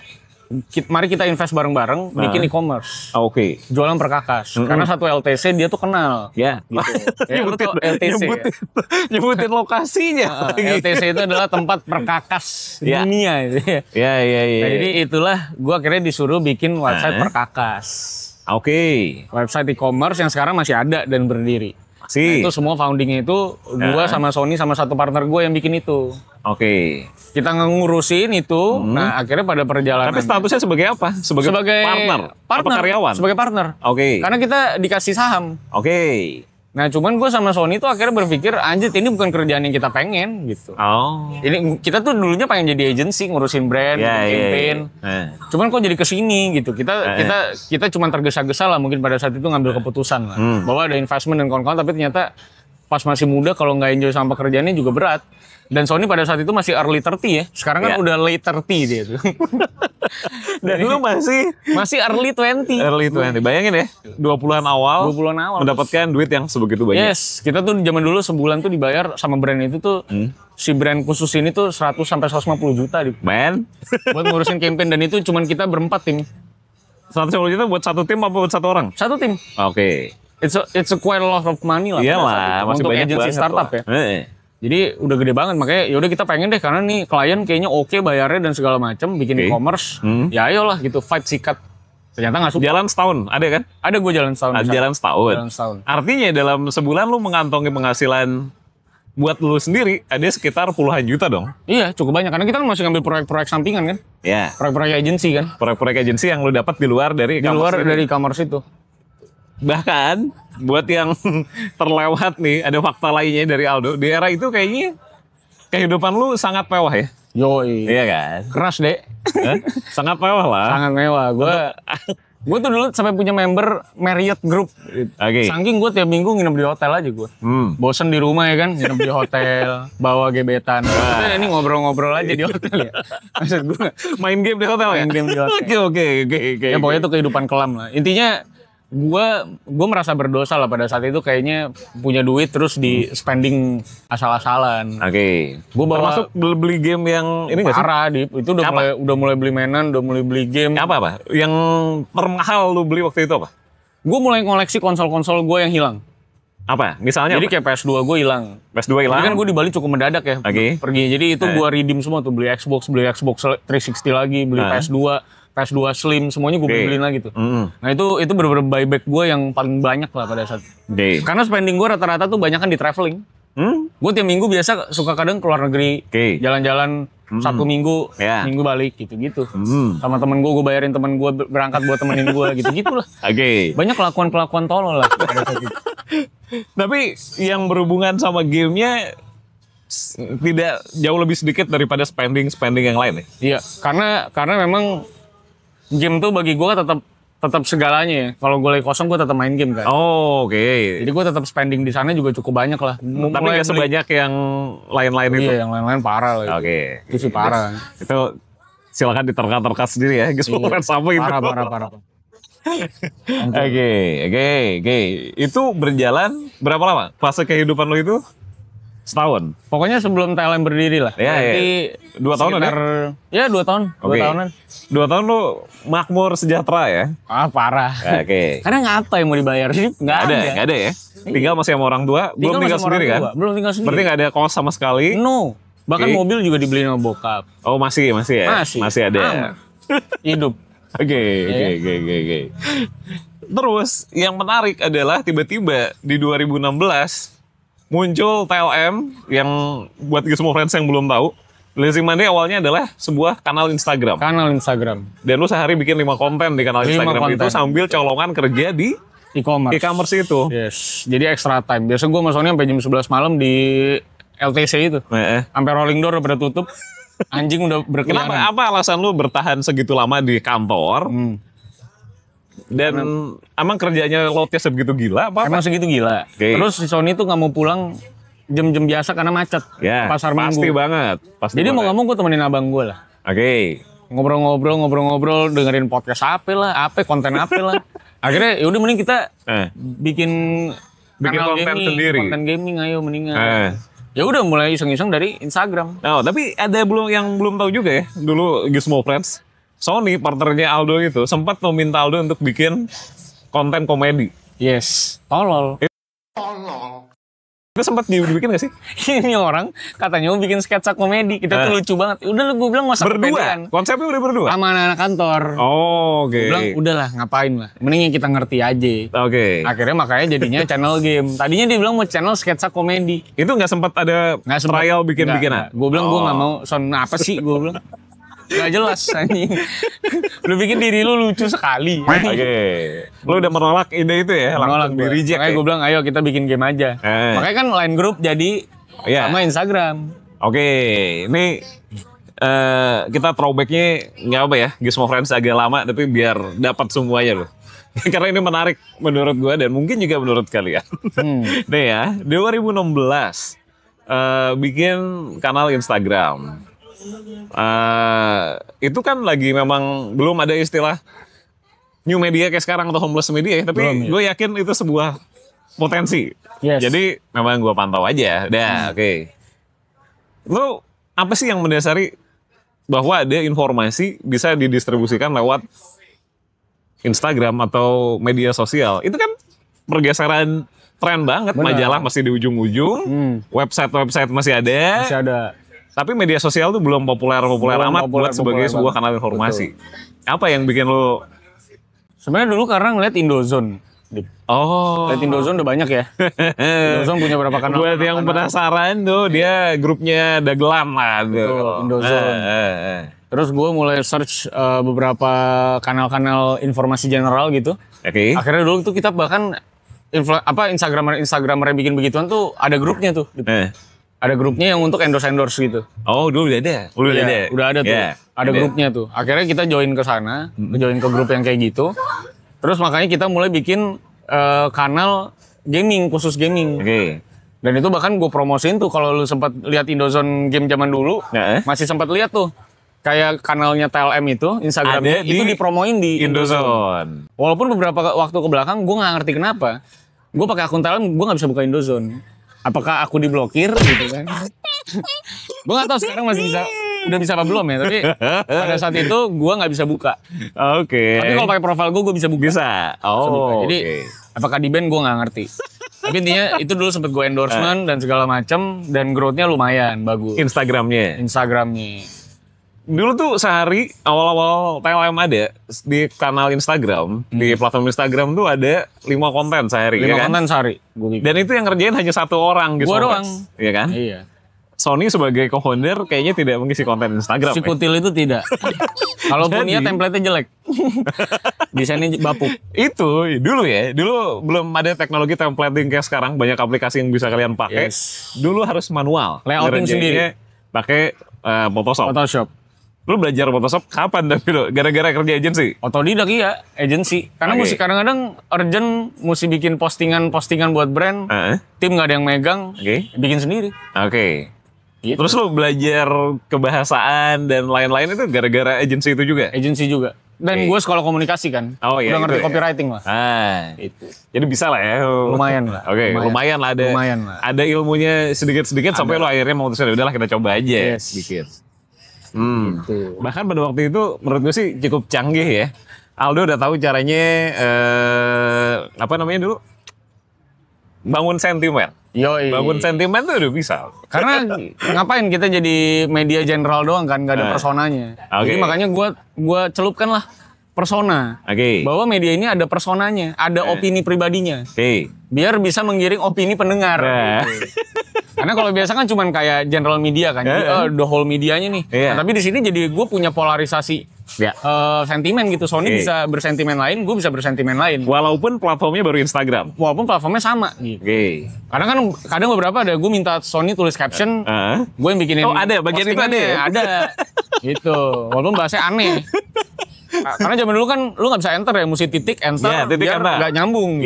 mari kita invest bareng-bareng bikin e-commerce. Oke. Jualan Perkakas. Karena satu LTC dia tuh kenal. Ya. Gitu. Ya, lu tau LTC ya? Nyebutin lokasinya. LTC itu adalah tempat perkakas dunia. Gitu. Ya. Nah, jadi itulah gue akhirnya disuruh bikin website Perkakas. Oke. Website e-commerce yang sekarang masih ada dan berdiri. Nah, itu semua foundingnya itu gue sama Sony sama satu partner gue yang bikin itu. Oke. Kita ngurusin itu. Nah akhirnya pada perjalanan. Tapi statusnya sebagai apa? Sebagai partner? Apa karyawan? Sebagai partner. Oke. Karena kita dikasih saham. Oke. Nah cuman gue sama Sony tuh akhirnya berpikir anjir ini bukan kerjaan yang kita pengen gitu. Oh. Ini kita tuh dulunya pengen jadi agency ngurusin brand, campaign. Cuman kok jadi kesini gitu. Kita cuman tergesa-gesa lah mungkin pada saat itu ngambil keputusan lah bahwa ada investment dan kawan-kawan, tapi ternyata pas masih muda kalau nggak enjoy sama pekerjaannya juga berat. Dan Sony pada saat itu masih early 30 ya. Sekarang kan udah late 30 dia tuh. Dan lu masih early 20. Early 20. Bayangin ya, 20-an awal. Mendapatkan duit yang sebegitu banyak. Yes, kita tuh zaman dulu sebulan tuh dibayar sama brand itu tuh si brand khusus ini tuh 100 sampai 150 juta Man. buat ngurusin campaign, dan itu cuman kita berempat tim. 150 juta buat satu tim apa buat satu orang? Satu tim. Oke. It's a quite a lot of money lah. Iyalah, masih untuk banyak agency banget startup lah. ya. Jadi udah gede banget, makanya yaudah kita pengen deh karena nih klien kayaknya oke bayarnya dan segala macam, bikin e-commerce. Ya ayolah gitu, fight sikat. Ternyata nggak suka. Jalan setahun, ada kan? Ada gue jalan setahun. Jalan setahun. Jalan setahun. Artinya dalam sebulan lu mengantongi penghasilan buat lu sendiri ada sekitar puluhan juta dong. Iya, cukup banyak karena kita kan masih ngambil proyek-proyek sampingan kan. Ya. Proyek-proyek agensi kan. Proyek-proyek agensi yang lu dapat di luar dari e-commerce itu. Bahkan buat yang terlewat nih, ada fakta lainnya dari Aldo. Di era itu kayaknya kehidupan lu sangat mewah ya. Yoi. Iya kan? Keras deh. Sangat mewah lah. Sangat mewah. Gue tuh dulu sampai punya member Marriott Group. Oke. Saking gue tiap minggu nginep di hotel aja gue. Bosen di rumah ya kan, nginep di hotel, bawa gebetan. Maksudnya ini ngobrol-ngobrol aja di hotel ya. Maksud gue main game di hotel ya? Main game di hotel. Oke. Ya pokoknya itu kehidupan kelam lah. Intinya gue merasa berdosa lah pada saat itu, kayaknya punya duit terus di spending asal-asalan. Oke. Gue bawa termasuk beli game yang ini nggak sih? parah, itu udah mulai beli mainan, udah mulai beli game. Apa? Yang termahal lu beli waktu itu apa? Gue mulai koleksi konsol-konsol gue yang hilang. Apa? Misalnya Jadi apa? kayak PS2 gue hilang. PS2 hilang. Jadi kan gue di Bali cukup mendadak ya. Oke. Pergi. Jadi itu gue redeem semua tuh. Beli Xbox 360 lagi. Beli PS2 Slim. Semuanya gue beliin lagi tuh. Nah itu bener-bener buyback gue yang paling banyak lah pada saat. Karena spending gue rata-rata tuh banyak kan di traveling. Gue tiap minggu biasa suka kadang keluar negeri. Jalan-jalan Sabtu minggu. Minggu balik gitu-gitu. Sama temen gue bayarin temen gue berangkat buat temenin gue gitu-gitu lah. Banyak kelakuan-kelakuan tolol lah pada saat itu. Tapi yang berhubungan sama gamenya tidak jauh lebih sedikit daripada spending yang lain ya? Iya, karena memang game tuh bagi gue tetap segalanya ya. Kalau gue lagi kosong gue tetap main game kan. Jadi gue tetap spending di sana juga cukup banyak lah. Tapi nggak sebanyak yang lain-lain itu? Iya, yang lain-lain parah lah. Itu sih parah. Itu silakan diterka-terka sendiri ya. Parah. Oke. Itu berjalan berapa lama? Fase kehidupan lo itu setahun? Pokoknya sebelum TLM berdiri lah. Berarti 2 tahun ya? Ya 2 tahun. 2 tahunan. 2 tahun lo makmur sejahtera ya? Parah. Karena ngapa yang mau dibayar sih? Nggak ada ya? Tinggal masih sama orang tua? Belum tinggal sendiri kan? Belum tinggal sendiri. Berarti nggak ada kos sama sekali? No. Bahkan mobil juga dibeliin sama bokap. Oh masih ya? Masih ada. Hidup. Oke. Terus yang menarik adalah tiba-tiba di 2016 muncul TLM yang buat semua friends yang belum tahu, Lazy Monday awalnya adalah sebuah kanal Instagram. Dan lu sehari bikin 5 konten di kanal Instagram itu sambil colongan kerja di e-commerce itu. Yes. Jadi extra time. Biasa gue masuknya sampai jam 11 malam di LTC itu. Sampai rolling door udah tutup. Anjing udah berkeliaran. Kenapa? Apa alasan lu bertahan segitu lama di kantor? Dan emang kerjanya loadnya sebegitu gila apa? Emang segitu gila. Terus si Sony tuh nggak mau pulang jam-jam biasa karena macet. Pasar Minggu. Pasti banget. Jadi mau nggak mau gue temenin abang gue lah. Ngobrol-ngobrol, dengerin podcast konten apa lah. Akhirnya yaudah mending kita bikin konten sendiri. Konten gaming ayo mendingan. Ya udah mulai iseng-iseng dari Instagram. Tapi ada yang belum tahu juga ya. Dulu Gizmo Friends, Sony partnernya Aldo itu sempat meminta Aldo untuk bikin konten komedi. Yes, tolol. Itu sempat dibikin gak sih? Ini orang katanya mau bikin sketsa komedi. Kita tuh lucu banget. Udah gue bilang masa berdua. Konsepnya udah berdua. Sama anak-anak kantor. Gue bilang udahlah ngapain lah. Mending kita ngerti aja. Akhirnya makanya jadinya channel game. Tadinya dia bilang mau channel sketsa komedi. Itu nggak sempat ada trial bikin-bikinan? Gue bilang gue nggak mau. Apa sih gue bilang. Gak jelas anjing. Lu bikin diri lu lucu sekali. Lu udah menolak ide itu ya? Langsung di reject. Makanya gue bilang ayo kita bikin game aja. Makanya kan line group jadi sama Instagram. Ini kita throwbacknya nggak apa ya? Gizmo Friends agak lama tapi biar dapat semuanya loh. Karena ini menarik menurut gue dan mungkin juga menurut kalian. Nih ya, 2016 bikin kanal Instagram. Itu kan lagi memang belum ada istilah new media kayak sekarang atau homeless media ya, tapi gue yakin itu sebuah potensi. Jadi memang gue pantau aja. Lu apa sih yang mendasari bahwa ada informasi bisa didistribusikan lewat Instagram atau media sosial? Itu kan pergeseran tren banget. Majalah masih di ujung-ujung, website masih ada. Tapi media sosial tuh belum populer amat buat sebagai sebuah kanal informasi. Apa yang bikin lo? Sebenarnya dulu karena ngeliat Indozone. Lihat Indozone udah banyak ya. Indozone punya berapa kanal? Buat yang penasaran tuh, dia grupnya Dagelan lah. Indozone. Terus gue mulai search beberapa kanal-kanal informasi general gitu. Akhirnya dulu tuh kita bahkan Instagramer bikin begituan tuh ada grupnya tuh. Ada grupnya yang untuk endorse gitu. Dulu udah ada. Udah ada tuh. Ada grupnya tuh. Akhirnya kita join ke sana, join ke grup yang kayak gitu. Terus makanya kita mulai bikin kanal gaming, khusus gaming. Dan itu bahkan gue promosiin tuh kalau lu sempat lihat Indozone game zaman dulu, masih sempat lihat tuh. Kayak kanalnya TLM itu, Instagramnya itu dipromoin di Indozone. Walaupun beberapa waktu ke belakang gue nggak ngerti kenapa. Gue pakai akun TLM, gue nggak bisa buka Indozone. Apakah aku diblokir gitu kan? Gue nggak tahu sekarang udah bisa apa belum ya. Tapi pada saat itu gue nggak bisa buka. Tapi kalau pakai profil gue bisa buka. Bisa. Jadi apakah di ban gue nggak ngerti. Tapi intinya itu dulu sempet gue endorsement dan segala macem, dan growth-nya lumayan bagus. Instagramnya. Dulu tuh sehari awal-awal TLM ada di kanal Instagram, di platform Instagram tuh ada 5 konten sehari. 5 ya kan? konten sehari. Dan itu yang ngerjain hanya 1 orang gitu. Gua doang. Iya kan? Iya. Sony sebagai co-founder kayaknya tidak mengisi konten Instagram. Si Kutil itu tidak. Kalaupun iya template-nya jelek. Desainnya bapuk. Itu dulu ya. Dulu belum ada teknologi templating kayak sekarang. Banyak aplikasi yang bisa kalian pakai. Yes. Dulu harus manual. Layoutin sendiri. Pakai Photoshop. Lu belajar Photoshop kapan tapi lo? Gara-gara kerja agensi? Otodidak iya, agensi. Karena mesti kadang-kadang urgent, mesti bikin postingan buat brand. Tim nggak ada yang megang, bikin sendiri. Gitu. Terus lu belajar kebahasaan dan lain-lain itu gara-gara agensi itu juga? Agensi juga. Dan gue sekolah komunikasi kan. Udah ngerti copywriting lah. Itu. Jadi bisa lah ya. Lumayan lah. Lumayan lah ada. Ada ilmunya sedikit-sedikit sampai lu akhirnya memutuskan udahlah kita coba aja bikin. Gitu. Bahkan pada waktu itu menurut gue sih cukup canggih ya. Aldo udah tahu caranya apa namanya dulu? Bangun sentimen. Bangun sentimen tuh udah bisa. Karena ngapain kita jadi media general doang kan, nggak ada personanya. Jadi makanya gue celupkan lah persona. Bahwa media ini ada personanya, ada opini pribadinya. Biar bisa menggiring opini pendengar. Gitu. Karena kalau biasa kan cuman kayak general media kan, jadi the whole medianya nih. Nah, tapi di sini jadi gue punya polarisasi sentimen gitu. Sony bisa bersentimen lain, gue bisa bersentimen lain. Walaupun platformnya baru Instagram. Walaupun platformnya sama. Gitu. Kadang beberapa ada gue minta Sony tulis caption, gue yang bikinin. Oh ada bagian itu ada. Ada. Gitu. Walaupun bahasanya aneh. Karena zaman dulu kan lu nggak bisa enter ya, mesti titik enter biar nggak nyambung.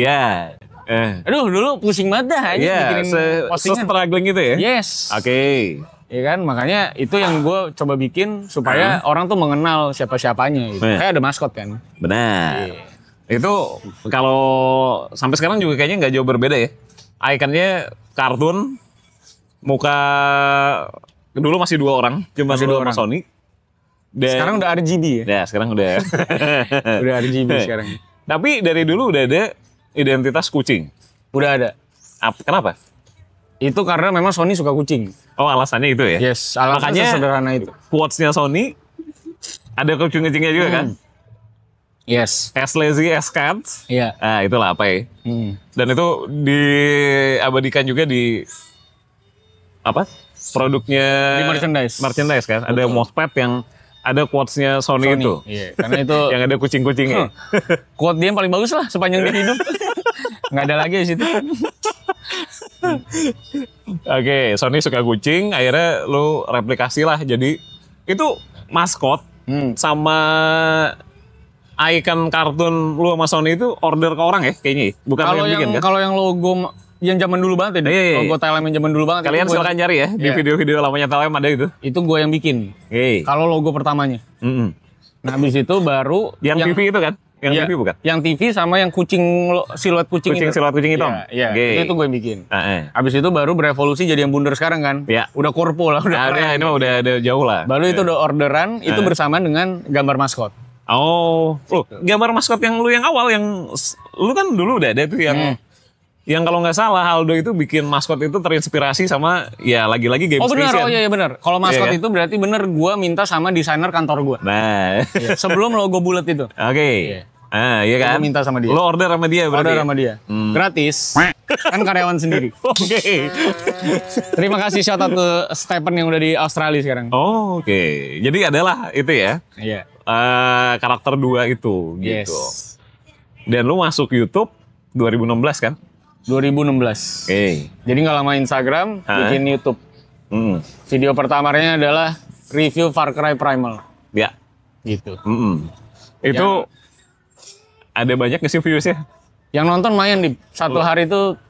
Aduh dulu pusing banget dah bikin postingan. Struggling gitu ya? Yes. Ya kan, makanya itu yang gue coba bikin supaya orang tuh mengenal siapa-siapanya gitu. Kayak ada maskot kan. Benar. Itu kalau sampai sekarang juga kayaknya nggak jauh berbeda ya. Ikonnya kartun, muka dulu masih 2 orang, cuma 2 orang Sony. Dan sekarang udah RGB ya? Ya sekarang udah. Udah RGB sekarang. Tapi dari dulu udah ada identitas kucing. Udah ada. Kenapa? Itu karena memang Sony suka kucing. Oh alasannya itu ya? Yes, alasannya sederhana itu. Quotes-nya Sony ada kucing-kucingnya juga kan? Yes. As lazy as cats. Iya. Nah itulah apa ya? Dan itu diabadikan juga di apa? Produknya di merchandise kan? Betul. Ada mousepad yang ada quotes-nya Sony itu. Iya, karena itu yang ada kucing-kucingnya. Quote dia yang paling bagus lah sepanjang dia hidup. Nggak ada lagi di situ. Sony suka kucing, akhirnya lu replikasi lah. Jadi itu maskot sama icon kartun lu sama Sony itu order ke orang ya kayaknya. Bukan kalau yang bikin kan? Kalau yang logo yang zaman dulu banget ya, logo TLM yang zaman dulu banget. Kalian silakan cari ya di video-video lamanya TLM ada itu. Itu gue yang bikin. Kalau logo pertamanya. Nah habis itu baru yang TV itu kan? Yang TV bukan? Yang TV sama yang siluet kucing itu. Siluet kucing hitam. Iya. Itu gue yang bikin. Habis itu baru berevolusi jadi yang bundar sekarang kan. Udah korpo lah. Ini mah udah ada jauh lah. Baru itu udah orderan, itu bersamaan dengan gambar maskot. Gambar maskot yang lu yang awal yang lu kan dulu udah ada tuh yang kalau nggak salah Aldo itu bikin maskot itu terinspirasi sama ya lagi-lagi Game Station. Iya benar. Kalau maskot itu berarti bener gue minta sama desainer kantor gue. Nah, sebelum logo bulat itu. Iya kan? Gue minta sama dia. Lo order sama dia berarti. Order sama dia. Gratis. Kan karyawan sendiri. Terima kasih shout out ke Stephen yang udah di Australia sekarang. Jadi adalah itu ya. Iya. Karakter 2 itu gitu. Dan lu masuk YouTube 2016 kan? 2016. Jadi nggak lama Instagram, bikin YouTube. Video pertamanya adalah review Far Cry Primal. Ya. Gitu. Itu ada banyak nggak sih viewsnya? Yang nonton lumayan di satu hari itu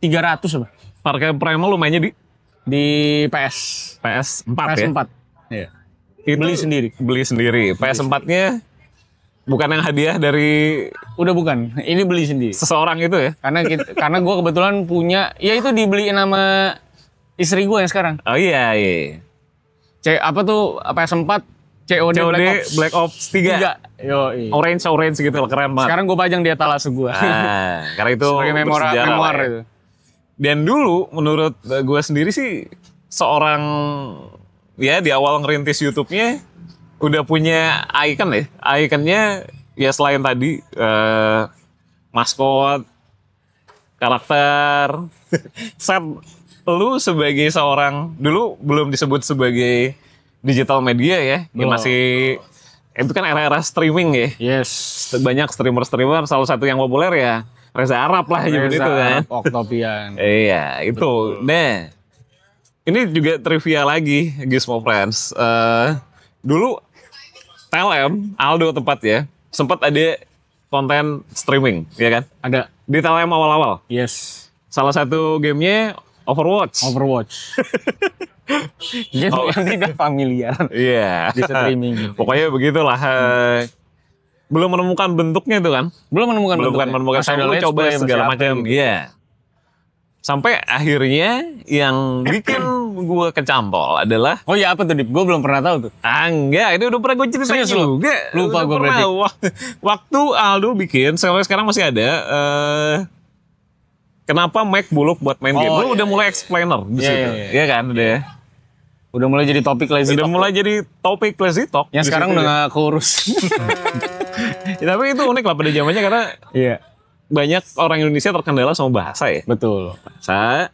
300 apa? Far Cry Primal lu mainnya di PS4 ya? PS4. Iya. Beli sendiri. PS4-nya bukan yang hadiah dari... Udah bukan, ini beli sendiri. Seseorang itu ya? Karena gue kebetulan punya, ya itu dibeliin sama istri gue yang sekarang. Oh iya. Apa tuh PS4, COD Black Ops 3. Orange gitu loh, keren banget. Sekarang gue pajang di etalase gue. Karena itu sebagai memoir itu. Dan dulu menurut gue sendiri sih seorang ya di awal ngerintis YouTube-nya udah punya icon ya. Iconnya ya selain tadi maskot, karakter, set lu sebagai seorang dulu belum disebut sebagai digital media ya. Ya masih itu kan era-era streaming ya. Yes. Banyak streamer salah satu yang populer ya Reza Arab lah nyebut itu kan. Octopian. Iya, itu. Betul. Nah, ini juga trivia lagi, Gizmo Friends. Dulu Telem, Aldo tepat ya, sempat ada konten streaming, ya kan? Ada. Di Telem awal-awal. Yes. Salah satu gamenya Overwatch. Game yang tidak familiar. Iya. Di streaming. Gitu. Pokoknya begitulah. Belum menemukan bentuknya itu kan? Belum menemukan Saya coba segala macam. Iya. Sampai akhirnya yang bikin gue kecantol adalah... Oh iya, apa tuh, Dip? Gue belum pernah tahu tuh. Enggak, itu udah pernah gue ceritain juga. Lupa gue berarti. Waktu Aldo bikin, sampai sekarang masih ada... kenapa Mac buluk buat main game? Lu udah mulai explainer di situ. Iya kan, udah. Udah mulai jadi topik lazy talk. Udah mulai jadi topik lazy talk. Yang sekarang udah gak keurus. Ya, tapi itu unik lah pada zamannya karena banyak orang Indonesia terkendala sama bahasa ya. Betul. Bahasa.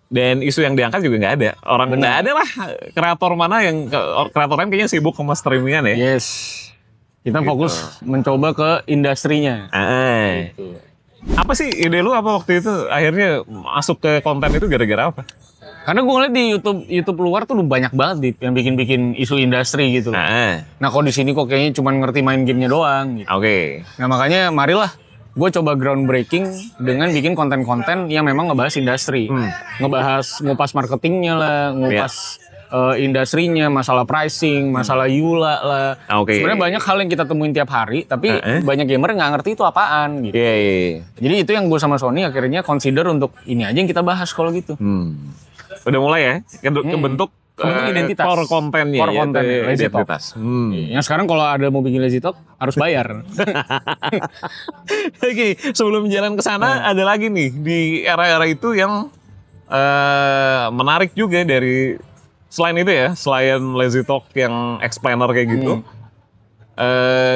Dan isu yang diangkat juga nggak ada. Orang nggak ada lah kreator mana yang kreator lain kayaknya sibuk sama streamingan ya. Yes. Kita fokus mencoba ke industrinya. Gitu. Apa sih ide lu apa waktu itu akhirnya masuk ke konten itu gara-gara apa? Karena gue ngeliat di YouTube luar tuh banyak banget Dip, yang bikin isu industri gitu. Nah kok di sini kok kayaknya cuma ngerti main gamenya doang. Gitu. Nah makanya marilah gue coba groundbreaking dengan bikin konten-konten yang memang ngebahas industri, ngupas marketingnya lah, ngupas industrinya, masalah pricing, masalah EULA lah. Sebenarnya banyak hal yang kita temuin tiap hari, tapi banyak gamer nggak ngerti itu apaan gitu. Jadi itu yang gue sama Sony akhirnya consider untuk ini aja yang kita bahas kalau gitu. Udah mulai ya, kebentuk identitas. Core kontennya. Lazy Talk. Yang sekarang kalau ada mau bikin Lazy Talk harus bayar. Oke, sebelum jalan ke sana ada lagi nih di era-era itu yang menarik juga dari selain itu ya, selain Lazy Talk yang explainer kayak gitu.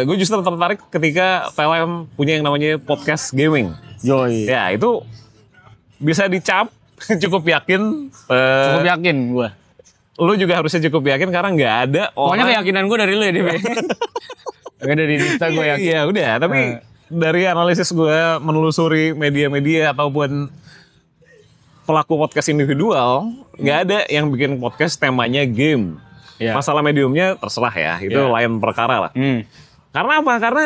Gue justru tertarik ketika Telem punya yang namanya podcast gaming. Ya itu bisa dicap. Cukup yakin gue. Lu juga harusnya cukup yakin karena nggak ada orang. Pokoknya keyakinan gue dari lu ya, Dip. Dari Dita gue yakin. Iya udah, tapi dari analisis gue menelusuri media-media ataupun pelaku podcast individual, nggak ada yang bikin podcast temanya game. Masalah mediumnya terserah ya, itu lain perkara lah. Karena apa? Karena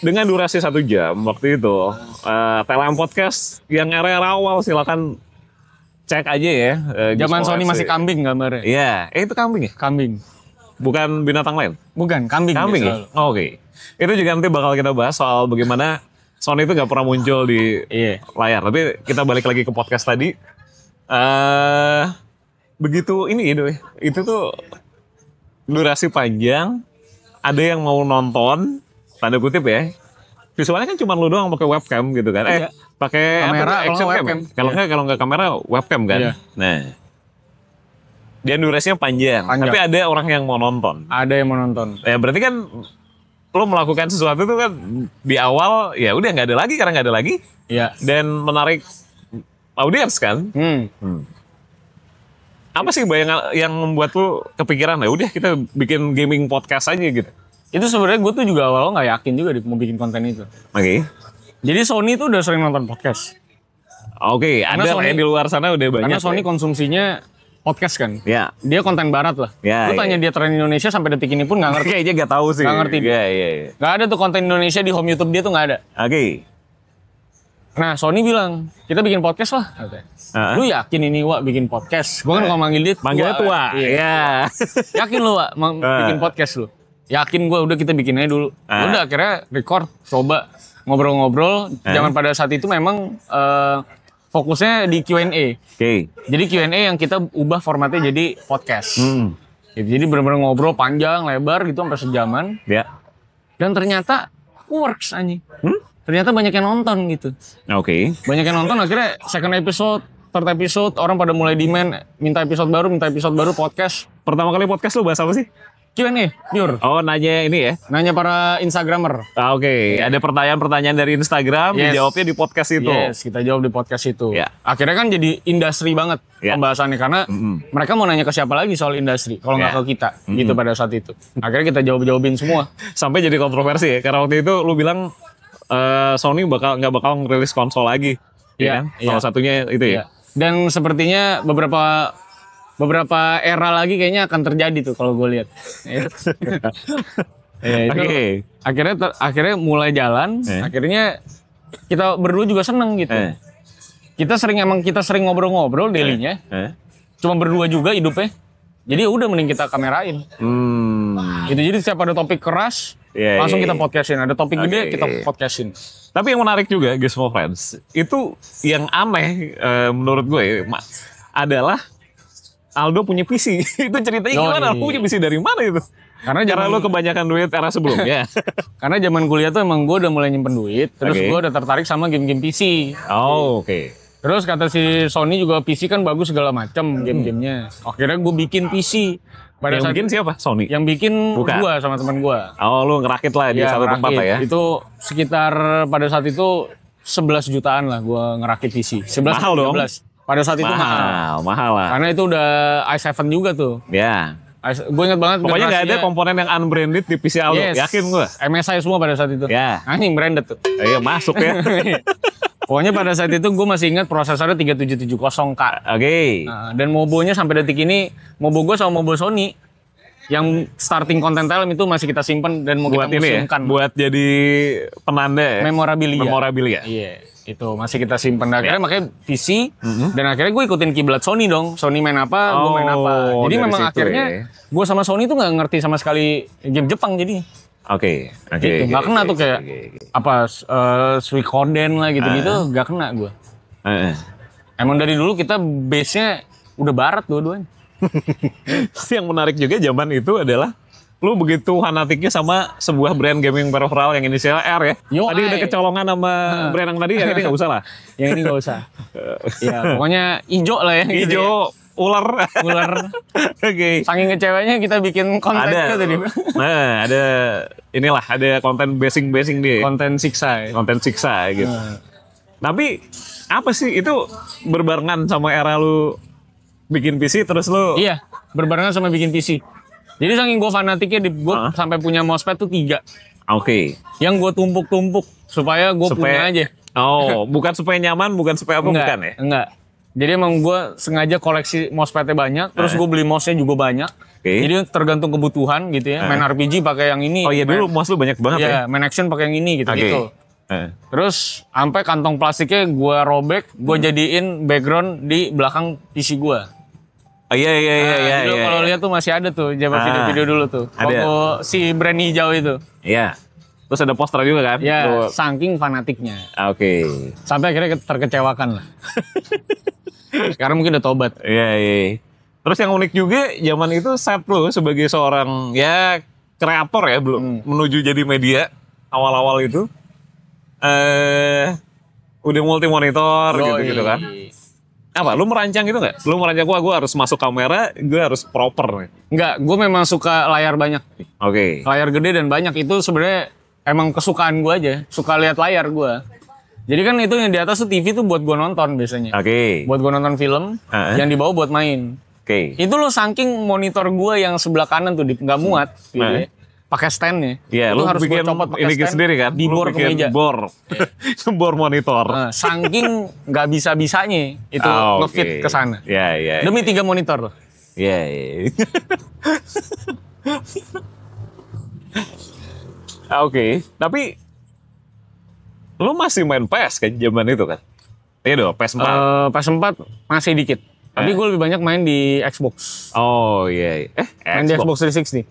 dengan durasi 1 jam waktu itu, Telem Podcast yang era-era awal silakan cek aja ya. Zaman Sony masih kambing gambarnya. Iya, itu kambing ya? Kambing. Bukan binatang lain? Bukan, kambing. Kambing ya? Oke. Itu juga nanti bakal kita bahas soal bagaimana Sony itu gak pernah muncul di layar. Tapi kita balik lagi ke podcast tadi. Begitu ini itu tuh durasi panjang, ada yang mau nonton, tanda kutip ya. Visualnya kan cuma lu doang pakai webcam gitu kan. Pakai kamera, action webcam. Kalau nggak kamera webcam kan. Nah. Dan durasinya panjang, tapi ada orang yang mau nonton. Ada yang mau nonton. Ya berarti kan lo melakukan sesuatu itu kan di awal ya udah nggak ada lagi karena nggak ada lagi. Dan menarik audiens kan. Apa sih yang membuat lo kepikiran ya udah kita bikin gaming podcast aja gitu? Itu sebenarnya gue tuh juga awal nggak yakin juga mau bikin konten itu. Jadi Sony tuh udah sering nonton podcast. Ada Sony, di luar sana udah banyak. Karena Sony konsumsinya podcast kan. Dia konten barat lah. Lu tanya dia tren Indonesia sampai detik ini pun nggak ngerti. Kayaknya nggak tahu sih. Nggak ngerti. Nggak ada tuh konten Indonesia di home YouTube dia tuh nggak ada. Nah Sony bilang kita bikin podcast lah. Lu yakin ini Wak bikin podcast? Gue kan kalau manggil dia manggilnya tua. Yakin lu Wak bikin podcast lu? Yakin gue, udah kita bikin aja dulu. Udah akhirnya record, coba ngobrol-ngobrol. Zaman pada saat itu memang fokusnya di Q&A. Jadi Q&A yang kita ubah formatnya jadi podcast. Jadi benar-benar ngobrol panjang, lebar gitu sampai sejaman. Dan ternyata works anjing. Ternyata banyak yang nonton gitu. Oke. Banyak yang nonton, akhirnya second episode, third episode, orang pada mulai demand, minta episode baru, podcast. Pertama kali podcast lu bahas apa sih? Q&A, pure. Oh, nanya ini ya? Nanya para Instagramer. Oke. Ada pertanyaan-pertanyaan dari Instagram, dijawabnya di podcast itu. Yes, kita jawab di podcast itu. Ya. Akhirnya kan jadi industri banget pembahasannya, karena mereka mau nanya ke siapa lagi soal industri, kalau nggak ke kita, gitu pada saat itu. Akhirnya kita jawabin semua. Sampai jadi kontroversi ya, karena waktu itu lu bilang Sony nggak bakal ngerilis konsol lagi. Ya kan? Salah satunya itu ya. Dan sepertinya beberapa era lagi kayaknya akan terjadi tuh kalau gue lihat. Itu akhirnya mulai jalan. Akhirnya kita berdua juga seneng gitu. Kita sering ngobrol-ngobrol daily-nya. Cuma berdua juga hidupnya. Jadi udah mending kita kamerain. Gitu, jadi setiap ada topik keras langsung kita podcastin. Ada topik gede kita podcastin. Tapi yang menarik juga Gizmo Friends, itu yang aneh menurut gue adalah Aldo punya PC. Itu ceritanya gimana? Lu punya PC dari mana itu? Karena lu kebanyakan duit era sebelumnya. Karena zaman kuliah tuh emang gue udah mulai nyimpen duit. Terus gue udah tertarik sama game-game PC. Oke. Terus kata si Sony juga PC kan bagus segala macam game-gamenya. Akhirnya gue bikin PC. Yang bikin siapa? Sony? Yang bikin gue sama teman gue. Oh, lu ngerakit lah di satu tempat lah ya? Itu sekitar pada saat itu 11 jutaan lah gue ngerakit PC. 11 mahal dong. Pada saat itu mahal lah. Karena itu udah i7 juga tuh. Ya. Gue ingat banget. Pokoknya nggak ada komponen yang unbranded di PC Aldo. Yakin gue. MSI semua pada saat itu. Ya. Anjing branded tuh. Iya masuk ya. Pokoknya pada saat itu gue masih ingat prosesornya 3770K. Oke. Nah, dan mobonya sampai detik ini, mobo gue sama mobo Sony yang starting content film itu masih kita simpan dan mau buat kita ini museumkan. Ya? Buat jadi penanda ya? Memorabilia. Iya, itu masih kita simpan. Akhirnya makanya PC dan akhirnya gue ikutin kiblat Sony dong. Sony main apa, gue main apa. Jadi memang akhirnya gue sama Sony tuh nggak ngerti sama sekali game Jepang jadi. Oke. Nggak kena tuh kayak apa Suikoden lah gitu-gitu, nggak kena gue. Emang dari dulu kita base-nya udah barat dua-duanya. Yang menarik juga zaman itu adalah lu begitu fanatiknya sama sebuah brand gaming peripheral yang inisial R ya. Tadi udah kecolongan sama brand yang tadi, yang ini nggak usah lah. Yang ini nggak usah. Ya pokoknya hijau lah ya. Hijau. Ular. Oke. Saking kecewanya kita bikin konten tadi. Nah, ada konten basing dia. Konten siksa gitu. Tapi apa sih itu berbarengan sama era lu bikin PC terus lu? Iya, berbarengan sama bikin PC. Jadi saking gue fanatiknya, gue sampai punya mousepad tuh 3. Oke. Yang gue tumpuk-tumpuk supaya gue punya aja. Oh, bukan supaya nyaman, bukan supaya apa, bukan ya? Enggak. Jadi emang gue sengaja koleksi mousepadnya banyak, terus gue beli mouse-nya juga banyak. Jadi tergantung kebutuhan gitu ya. Main RPG pakai yang ini. Oh iya, dulu mouse lu banyak banget ya? Iya, main action pakai yang ini gitu. Terus sampai kantong plastiknya gue robek, gue jadiin background di belakang PC gue. Oh iya. Kalau lihat tuh masih ada tuh zaman video-video dulu tuh. Waktu si brand hijau itu. Iya. Terus ada poster juga kan? Iya, saking fanatiknya. Oke. Sampai akhirnya terkecewakan lah. Sekarang mungkin udah tobat. Iya. Terus yang unik juga zaman itu set lu sebagai seorang ya kreator ya belum menuju jadi media awal-awal itu. Udah multi monitor gitu kan. Apa? Lu merancang gitu nggak? Lu merancang gue harus masuk kamera, gue harus proper nih. Enggak, gue memang suka layar banyak. Oke. Layar gede dan banyak itu sebenarnya emang kesukaan gue aja. Suka lihat layar gue. Jadi kan itu yang di atas tuh TV tuh buat gue nonton biasanya. Oke. Buat gue nonton film, yang di bawah buat main. Oke. Itu lo saking monitor gue yang sebelah kanan tuh nggak muat. Gitu ya. Pakai standnya. Iya, lu harus bikin ini sendiri kan? Di bor ke meja. Bor monitor. Saking nggak bisa-bisanya itu ngefit ke sana. Iya. Demi 3 monitor loh. Iya. Oke, tapi lu masih main PS kan zaman itu kan? Iya dong, PS4. PS4 masih dikit. Tapi gue lebih banyak main di Xbox. Oh iya. Main di Xbox 360.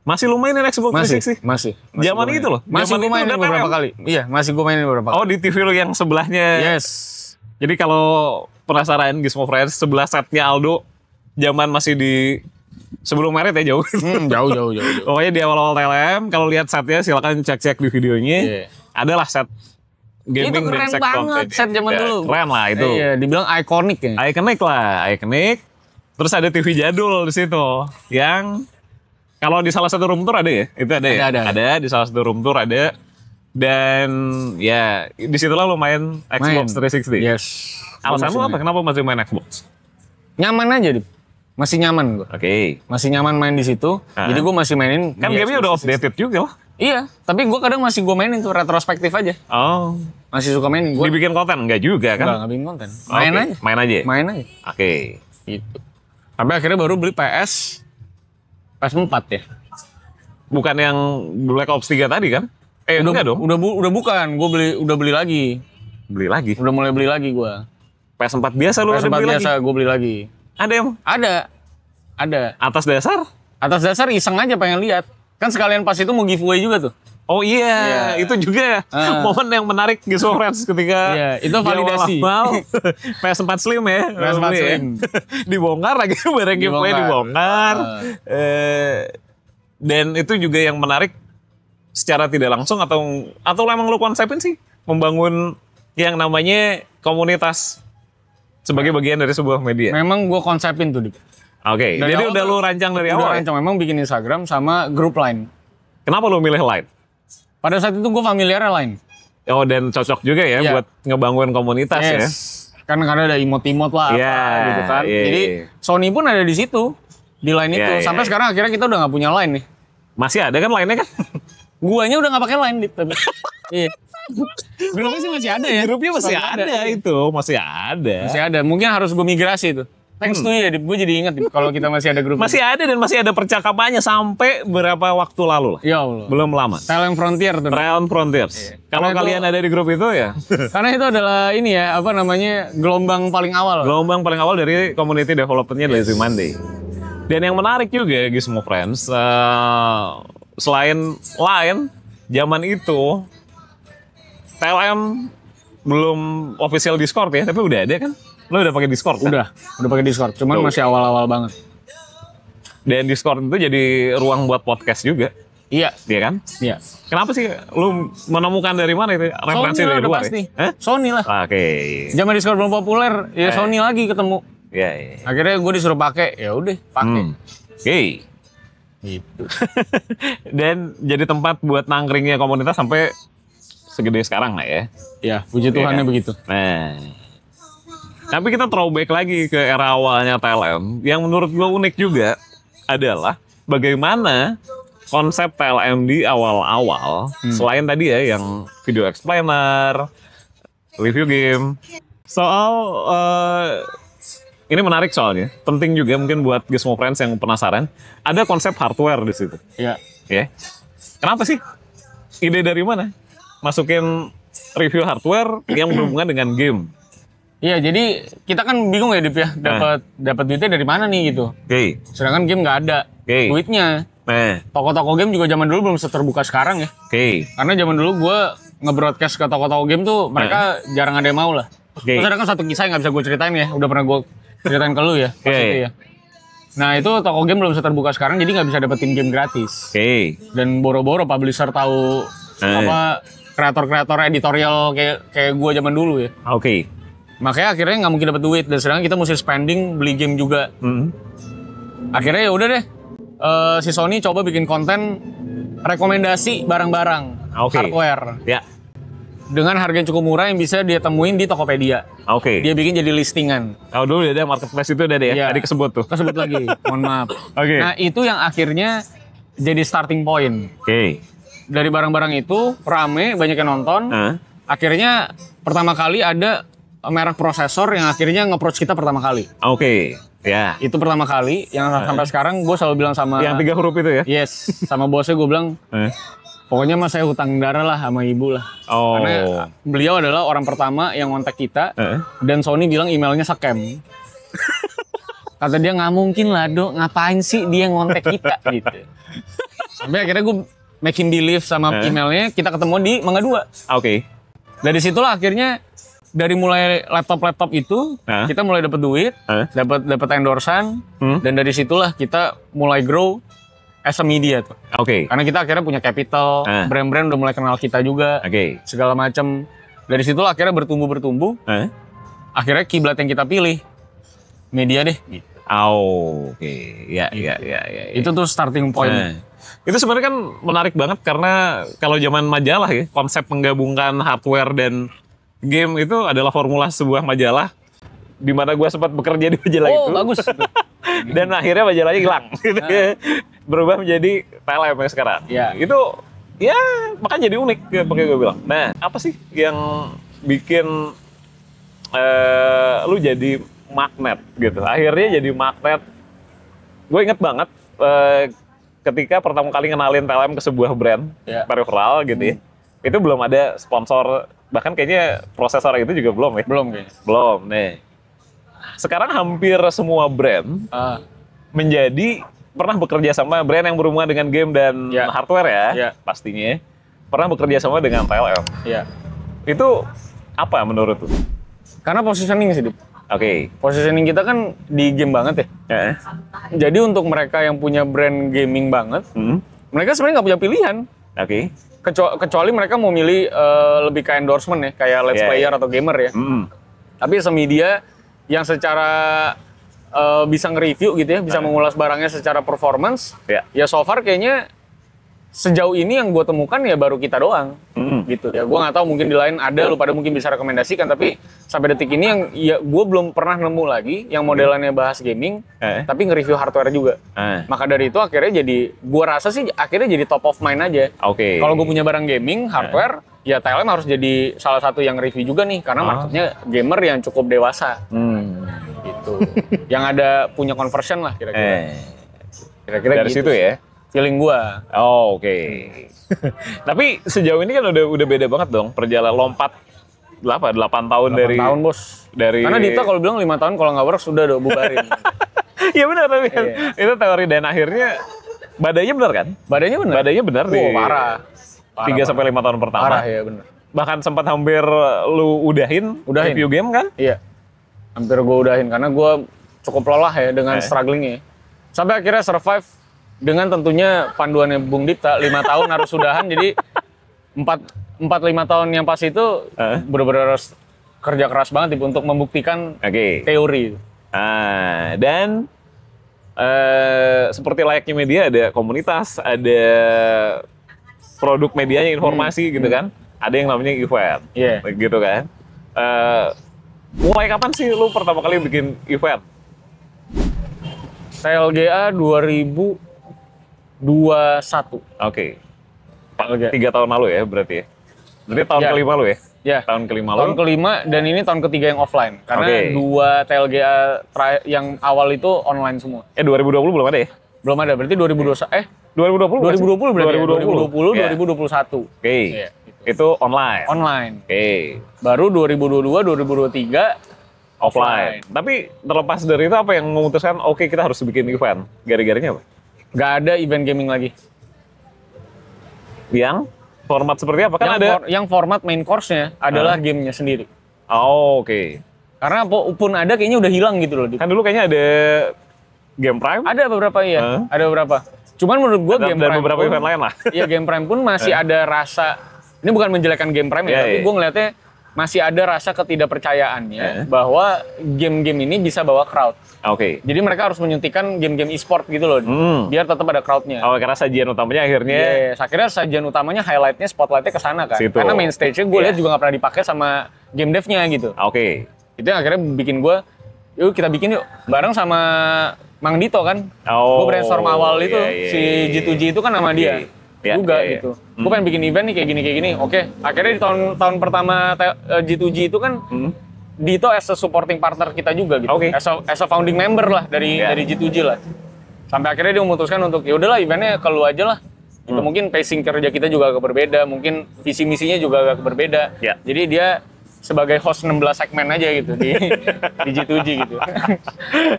Masih lu mainin Xbox 360? Masih. Zaman itu loh? Masih gue mainin beberapa kali. Iya, masih gue mainin beberapa kali. Oh, di TV lu yang sebelahnya? Yes. Jadi kalau penasaran Gizmo Friends, sebelah setnya Aldo, zaman masih di Sebelum merit ya jauh. Jauh. Pokoknya di awal-awal TLM, kalau lihat setnya silakan cek-cek di videonya. Iya. Adalah set gaming Itu keren dan set banget content. set zaman dulu. Keren lah itu. Iya, dibilang ikonik ya. Ikonik. Terus ada TV jadul di situ yang kalau di salah satu room tour ada ya? Itu ada ya? Ada di salah satu room tour ada. Dan ya disitulah lo main Xbox 360. Yes. Alasan lu apa? Kenapa masih main Xbox? Nyaman aja, Dip. Masih nyaman gue. Oke. Masih nyaman main di situ. Jadi gue masih mainin. Kan gamenya udah outdated juga lah. Iya, tapi gue kadang masih gue mainin tuh retrospektif aja. Oh. Masih suka mainin. Gua Dibikin konten? Enggak juga kan? Enggak bikin konten. Main aja. Main aja? Oke. Gitu. Sampai akhirnya baru beli PS4 ya. Bukan yang Black Ops 3 tadi kan? Enggak dong. Udah bukan. Gue udah beli lagi. Beli lagi? Udah mulai beli lagi gue. PS4 biasa lu PS4 ada beli biasa gue beli lagi. Ada emang? Ada. Atas dasar? Atas dasar iseng aja pengen lihat. Kan sekalian pas itu mau giveaway juga tuh. Oh iya, itu juga momen yang menarik Gears of Friends ketika itu validasi. PS4 Slim ya. PS4 Slim. Dibongkar lagi bareng giveaway dibongkar. Dan itu juga yang menarik secara tidak langsung atau memang lu konsepin sih membangun yang namanya komunitas sebagai bagian dari sebuah media. Memang gue konsepin tuh, Dip. Oke, jadi udah lu rancang dari awal? Udah rancang, memang bikin Instagram sama grup Line. Kenapa lu milih Line? Pada saat itu gue familiarnya Line. Oh, dan cocok juga ya buat ngebangun komunitas ya? Kan karena ada emot-emot lah gitu kan. Jadi Sony pun ada di situ, di Line itu. Sampai sekarang akhirnya kita udah nggak punya Line nih. Masih ada kan Line-nya kan? Guanya udah nggak pakai Line, Dip. Iya. Grupnya sih masih ada ya. Grupnya masih ada itu, masih ada. Masih ada. Mungkin harus gue migrasi itu. Thanks to you ya, Dip. Gue jadi inget kalau kita masih ada grup. Masih ada dan masih ada percakapannya sampai berapa waktu lalu lah. Ya Allah. Belum lama. Talent Frontier tuh. Talent Frontiers. Kalau kalian ada di grup itu ya. Karena itu adalah ini ya, apa namanya, gelombang paling awal. Gelombang paling awal dari community development-nya Lazy Monday. Dan yang menarik juga, Gizmo Friends, selain Line, zaman itu TLM belum official Discord ya, tapi udah ada kan? Lo udah pakai Discord kan? Udah pakai Discord, cuman masih awal-awal banget. Dan Discord itu jadi ruang buat podcast juga. Iya kan? Iya. Kenapa sih lu menemukan dari mana itu referensi dari luar? Pasti. Sony lah. Oke. Zaman Discord belum populer, ya Sony lagi ketemu. Iya. Akhirnya gue disuruh pakai, ya udah pakai. Oke. Gitu. Dan jadi tempat buat nangkringnya komunitas sampai segede sekarang lah ya. Ya, puji Tuhannya begitu. Nah. Tapi kita throwback lagi ke era awalnya TLM. Yang menurut gue unik juga adalah bagaimana konsep TLM di awal-awal. Selain tadi ya yang video explainer, review game. Soal ini menarik soalnya. Penting juga mungkin buat Gizmo Friends yang penasaran. Ada konsep hardware di situ. Iya. Ya. Kenapa sih? Ide dari mana? Masukin review hardware yang berhubungan dengan game. Iya, jadi kita kan bingung ya, Dip ya. Dapat duitnya dari mana nih gitu. Oke. Sedangkan game nggak ada duitnya. Toko-toko game juga zaman dulu belum seterbuka sekarang ya. Karena zaman dulu gue nge-broadcast ke toko-toko game tuh mereka jarang ada yang mau lah. Terus ada kan satu kisah yang nggak bisa gue ceritain ya. Udah pernah gue ceritain ke lu ya. Pas itu ya. Nah itu toko game belum seterbuka sekarang, jadi nggak bisa dapetin game gratis. Dan boro-boro publisher tahu apa kreator-kreator editorial kayak gue zaman dulu ya. Makanya akhirnya nggak mungkin dapet duit, dan sedangkan kita mesti spending beli game juga. Akhirnya ya udah deh, si Sony coba bikin konten rekomendasi barang-barang hardware. Dengan harga yang cukup murah yang bisa dia temuin di Tokopedia. Dia bikin jadi listingan. Dulu ada marketplace itu udah deh ya. Tadi kesebut tuh. Kesebut lagi, mohon maaf. Nah itu yang akhirnya jadi starting point. Dari barang-barang itu rame, banyak yang nonton. Akhirnya pertama kali ada merek prosesor yang akhirnya nge-approach kita pertama kali. Itu pertama kali yang sampai sekarang gue selalu bilang sama yang 3 huruf itu ya. Yes, sama bosnya gue bilang pokoknya mas saya hutang darah lah sama ibu lah. Karena beliau adalah orang pertama yang ngontak kita dan Sony bilang emailnya scam. Kata dia nggak mungkin lah Dok, ngapain sih dia ngontak kita gitu. Sampai akhirnya gue make him believe sama emailnya, kita ketemu di Mangga 2. Dari situlah akhirnya dari mulai laptop itu kita mulai dapat duit, dapat endorsan, dan dari situlah kita mulai grow as a media tuh. Oke. Karena kita akhirnya punya capital, brand-brand udah mulai kenal kita juga, segala macam. Dari situlah akhirnya bertumbuh. Akhirnya kiblat yang kita pilih media deh. Gitu. Oke. Ya. Itu tuh starting point. Itu sebenarnya kan menarik banget karena kalau zaman majalah ya, konsep menggabungkan hardware dan game itu adalah formula sebuah majalah di mana gue sempat bekerja di majalah itu. Bagus. Dan akhirnya majalahnya hilang. Berubah menjadi TLM yang sekarang. Ya. Itu ya makanya jadi unik ya, pakai gue bilang. Nah, apa sih yang bikin lu jadi magnet gitu? Akhirnya jadi magnet. Gue inget banget ketika pertama kali ngenalin TLM ke sebuah brand peripheral gitu ya. Itu belum ada sponsor, bahkan kayaknya prosesor itu juga belum ya? Belum kayaknya. Belum, nih. Sekarang hampir semua brand pernah bekerja sama brand yang berhubungan dengan game dan hardware ya, pastinya. Pernah bekerja sama dengan TLM. Iya. Itu apa menurut lu? Karena positioning sih, Dip. Oke. Positioning kita kan di game banget ya. Jadi untuk mereka yang punya brand gaming banget, mereka sebenarnya nggak punya pilihan. Oke. Kecuali mereka mau milih lebih ke endorsement ya, kayak let's player atau gamer ya. Tapi semedia yang secara bisa nge-review gitu ya, bisa mengulas barangnya secara performance, ya so far kayaknya sejauh ini yang gue temukan ya baru kita doang, gitu ya. Gue nggak tahu mungkin di lain ada, lu pada mungkin bisa rekomendasikan, tapi sampai detik ini yang ya gue belum pernah nemu lagi yang modelannya bahas gaming, tapi nge-review hardware juga. Maka dari itu akhirnya jadi, gue rasa sih akhirnya jadi top of mind aja. Kalau gue punya barang gaming, hardware, ya TLM harus jadi salah satu yang review juga nih, karena marketnya gamer yang cukup dewasa, gitu. Yang ada punya conversion lah kira-kira. Kira-kira dari gitu situ ya. Feeling gua. Oke. Tapi sejauh ini kan udah beda banget dong perjalanan lompat 8 tahun 8 dari tahun, Bos. Karena Dita kalau bilang 5 tahun kalau nggak works sudah bubarin. Iya benar tapi kan. Itu teori dan akhirnya badainya benar kan? Badainya benar nih. Parah. 3 sampai 5 tahun pertama. Parah ya benar. Bahkan sempat hampir lu udahin review game kan? Iya. Hampir gua udahin karena gua cukup lelah ya dengan strugglingnya. Sampai akhirnya survive dengan tentunya panduannya Bung Dipta, 5 tahun harus udahan, jadi 4-5 tahun yang pas itu benar-benar kerja keras banget untuk membuktikan teori. Dan seperti layaknya media, ada komunitas, ada produk medianya, informasi gitu kan, ada yang namanya event, gitu kan. Mulai kapan sih lu pertama kali bikin event? TLGA 2021. Oke. 3 tahun lalu ya berarti ya? Berarti tahun kelima lu ya? Ya. Tahun kelima lu? Tahun kelima dan ini tahun ketiga yang offline. Karena 2 TLGA yang awal itu online semua. 2020 belum ada ya? Belum ada, berarti 2020 berarti 2021. Oke. Itu online? Online. Baru 2022, 2023 offline. Tapi terlepas dari itu apa yang memutuskan oke kita harus bikin event? Gara-garanya apa? Nggak ada event gaming lagi. Yang format seperti apa? Kan yang format main course-nya adalah gamenya sendiri. Oke. Karena pun ada kayaknya udah hilang gitu loh. Kan dulu kayaknya ada Game Prime? Ada beberapa iya, ada beberapa. Cuman menurut gua Game Prime beberapa event lain lah. Iya, Game Prime pun masih ada rasa, ini bukan menjelekkan Game Prime ya, tapi gua ngeliatnya masih ada rasa ketidakpercayaannya bahwa game-game ini bisa bawa crowd. Jadi mereka harus menyuntikkan game-game e-sport gitu loh, biar tetap ada crowd-nya. Karena sajian utamanya akhirnya... akhirnya sajian utamanya highlight-nya, spotlight-nya ke sana kan. Situ. Karena main stage-nya gue lihat juga nggak pernah dipakai sama game dev-nya gitu. Itu yang akhirnya bikin gue, yuk kita bikin yuk, bareng sama Mang Dito kan. Gue brainstorm awal itu, si G2G itu kan nama dia. Juga gitu. Gue pengen bikin event nih kayak gini. Akhirnya di tahun pertama G2G itu kan Dito as a supporting partner kita juga gitu. As a founding member lah dari G2G lah. Sampai akhirnya dia memutuskan untuk ya udahlah eventnya kalau aja lah. Itu mungkin pacing kerja kita juga agak berbeda, mungkin visi misinya juga agak berbeda. Jadi dia sebagai host 16 segmen aja gitu di G2G gitu.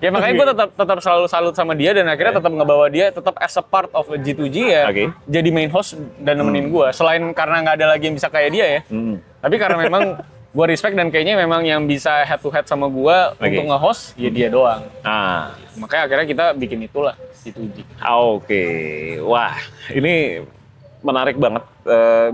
Ya makanya gue tetap selalu salut sama dia dan akhirnya tetap ngebawa dia tetap as a part of G2G ya. Jadi main host dan nemenin gue. Selain karena nggak ada lagi yang bisa kayak dia ya. Tapi karena memang gue respect dan kayaknya memang yang bisa head to head sama gue untuk nge-host ya dia doang. Makanya akhirnya kita bikin itulah G2G. Oke. Wah, ini menarik banget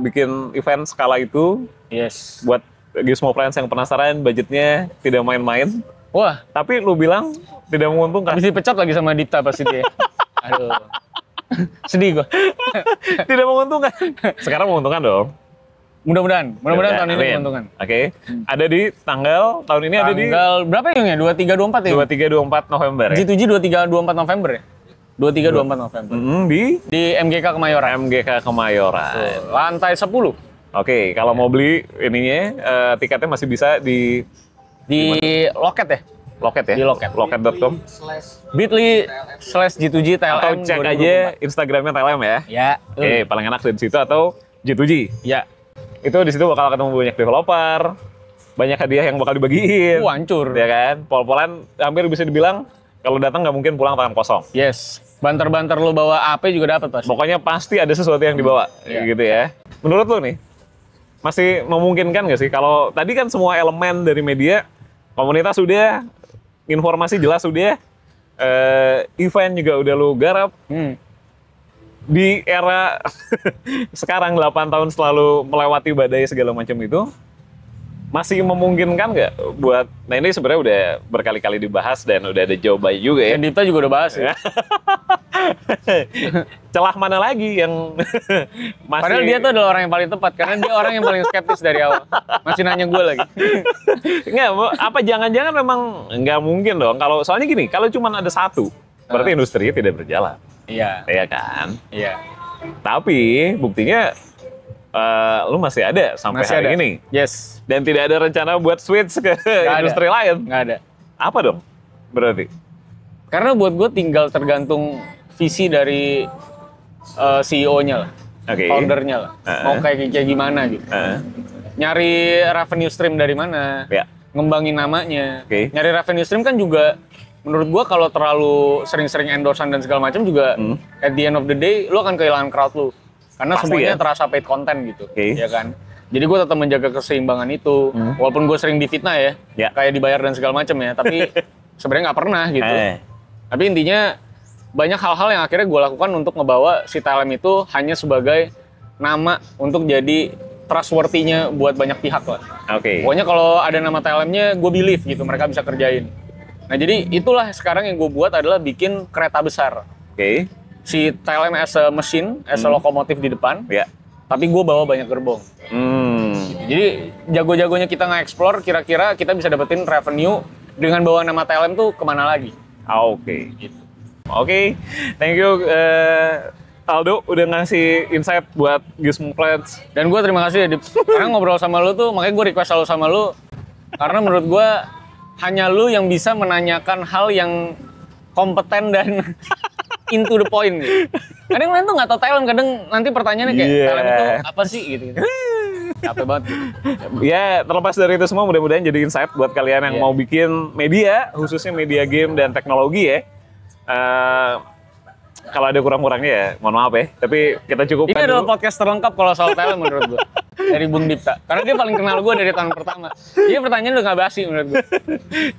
bikin event skala itu. Yes. Buat Gizmo Friends yang penasaran, budgetnya tidak main-main. Wah, tapi lu bilang tidak menguntungkan. Habis dipecat lagi sama Dipta pasti dia. Aduh. Sedih gua. Tidak menguntungkan. Sekarang menguntungkan dong. Mudah-mudahan tahun ini menguntungkan. Oke. Ada di tanggal tahun ini ada di tanggal berapa ya? 23 24 ya? 23 24 November ya. G2G 23 24 November ya? 23 24 November. Di MGK Kemayoran. MGK Kemayoran. Lantai 10. Oke, kalau mau beli ininya tiketnya masih bisa di Loket ya? Loket ya? Di Loket. Loket.com. bit.ly/G2G TLM. Atau cek aja Instagramnya TLM ya. Ya. Oke, paling enak di situ atau G2G. Ya. Itu di situ bakal ketemu banyak developer, banyak hadiah yang bakal dibagiin. Hancur. Ya kan? Pol-polan hampir bisa dibilang kalau datang nggak mungkin pulang tangan kosong. Yes. Banter-banter lo bawa AP juga dapat pasti. Pokoknya pasti ada sesuatu yang dibawa, gitu ya. Menurut lo nih, masih memungkinkan nggak sih? Kalau tadi kan semua elemen dari media, komunitas sudah, informasi jelas sudah, event juga udah lo garap. Di era sekarang 8 tahun selalu melewati badai segala macam itu, masih memungkinkan nggak buat, nah ini sebenarnya udah berkali-kali dibahas dan udah ada jawabannya juga ya. Dipta juga udah bahas ya. Celah mana lagi yang masih... Padahal dia tuh adalah orang yang paling tepat, karena dia orang yang paling skeptis dari awal. Masih nanya gue lagi. Nggak, apa jangan-jangan memang nggak mungkin dong. Kalau soalnya gini, kalau cuma ada satu, berarti industri tidak berjalan. Iya. Iya kan? Iya. Tapi buktinya lu masih ada sampai hari ini. Yes. Dan tidak ada rencana buat switch ke industri lain. Nggak ada. Apa dong berarti? Karena buat gue tinggal tergantung visi dari CEO-nya lah, foundernya lah. Mau kayak gimana gitu. Nyari revenue stream dari mana, ngembangin namanya. Nyari revenue stream kan juga menurut gue kalau terlalu sering-sering endorsean dan segala macam juga at the end of the day lu akan kehilangan crowd lu. Karena pasti semuanya terasa paid content gitu, ya kan. Jadi gue tetap menjaga keseimbangan itu, walaupun gue sering difitnah ya, kayak dibayar dan segala macam ya. Tapi sebenarnya nggak pernah gitu. Tapi intinya banyak hal-hal yang akhirnya gue lakukan untuk ngebawa si TLM itu hanya sebagai nama untuk jadi trustworthy-nya buat banyak pihak lah. Pokoknya kalau ada nama TLM-nya, gue believe gitu mereka bisa kerjain. Nah jadi itulah sekarang yang gue buat adalah bikin kereta besar. Si TLM as a machine, as a lokomotif di depan, tapi gue bawa banyak gerbong. Jadi jago-jagonya kita nge-explore, kira-kira kita bisa dapetin revenue dengan bawa nama TLM tuh kemana lagi. Gitu. Thank you Aldo udah ngasih insight buat Gizmo Friends. Dan gue terima kasih ya, Dip. Karena ngobrol sama lu tuh, makanya gue request selalu sama lu. Karena menurut gue, hanya lu yang bisa menanyakan hal yang kompeten dan into the point gitu. Kadang lain tuh nggak tahu TLM, kadang nanti pertanyaannya kayak TLM itu apa sih gitu. Capek banget. Ya terlepas dari itu semua mudah-mudahan jadi insight buat kalian yang mau bikin media, khususnya media game dan teknologi ya. Kalau ada kurang-kurangnya ya mohon maaf ya. Tapi kita cukupkan dulu. Ini adalah podcast terlengkap kalau soal TLM menurut gue. Dari Bung Dipta. Karena dia paling kenal gue dari tahun pertama. Dia pertanyaan udah nggak basi menurut gue.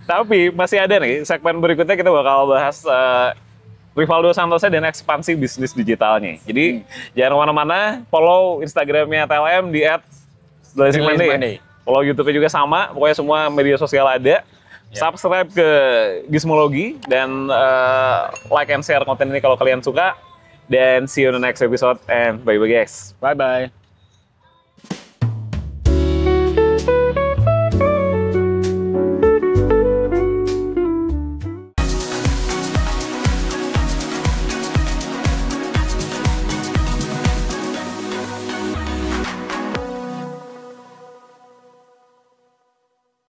Tapi masih ada nih segmen berikutnya kita bakal bahas Rivaldo Santosa dan ekspansi bisnis digitalnya. Jadi jangan kemana-mana, follow Instagramnya TLM di @DelazyMonday. Follow YouTube-nya juga sama, pokoknya semua media sosial ada. Subscribe ke Gizmology dan like and share konten ini kalau kalian suka. Dan see you in the next episode and bye-bye guys. Bye-bye.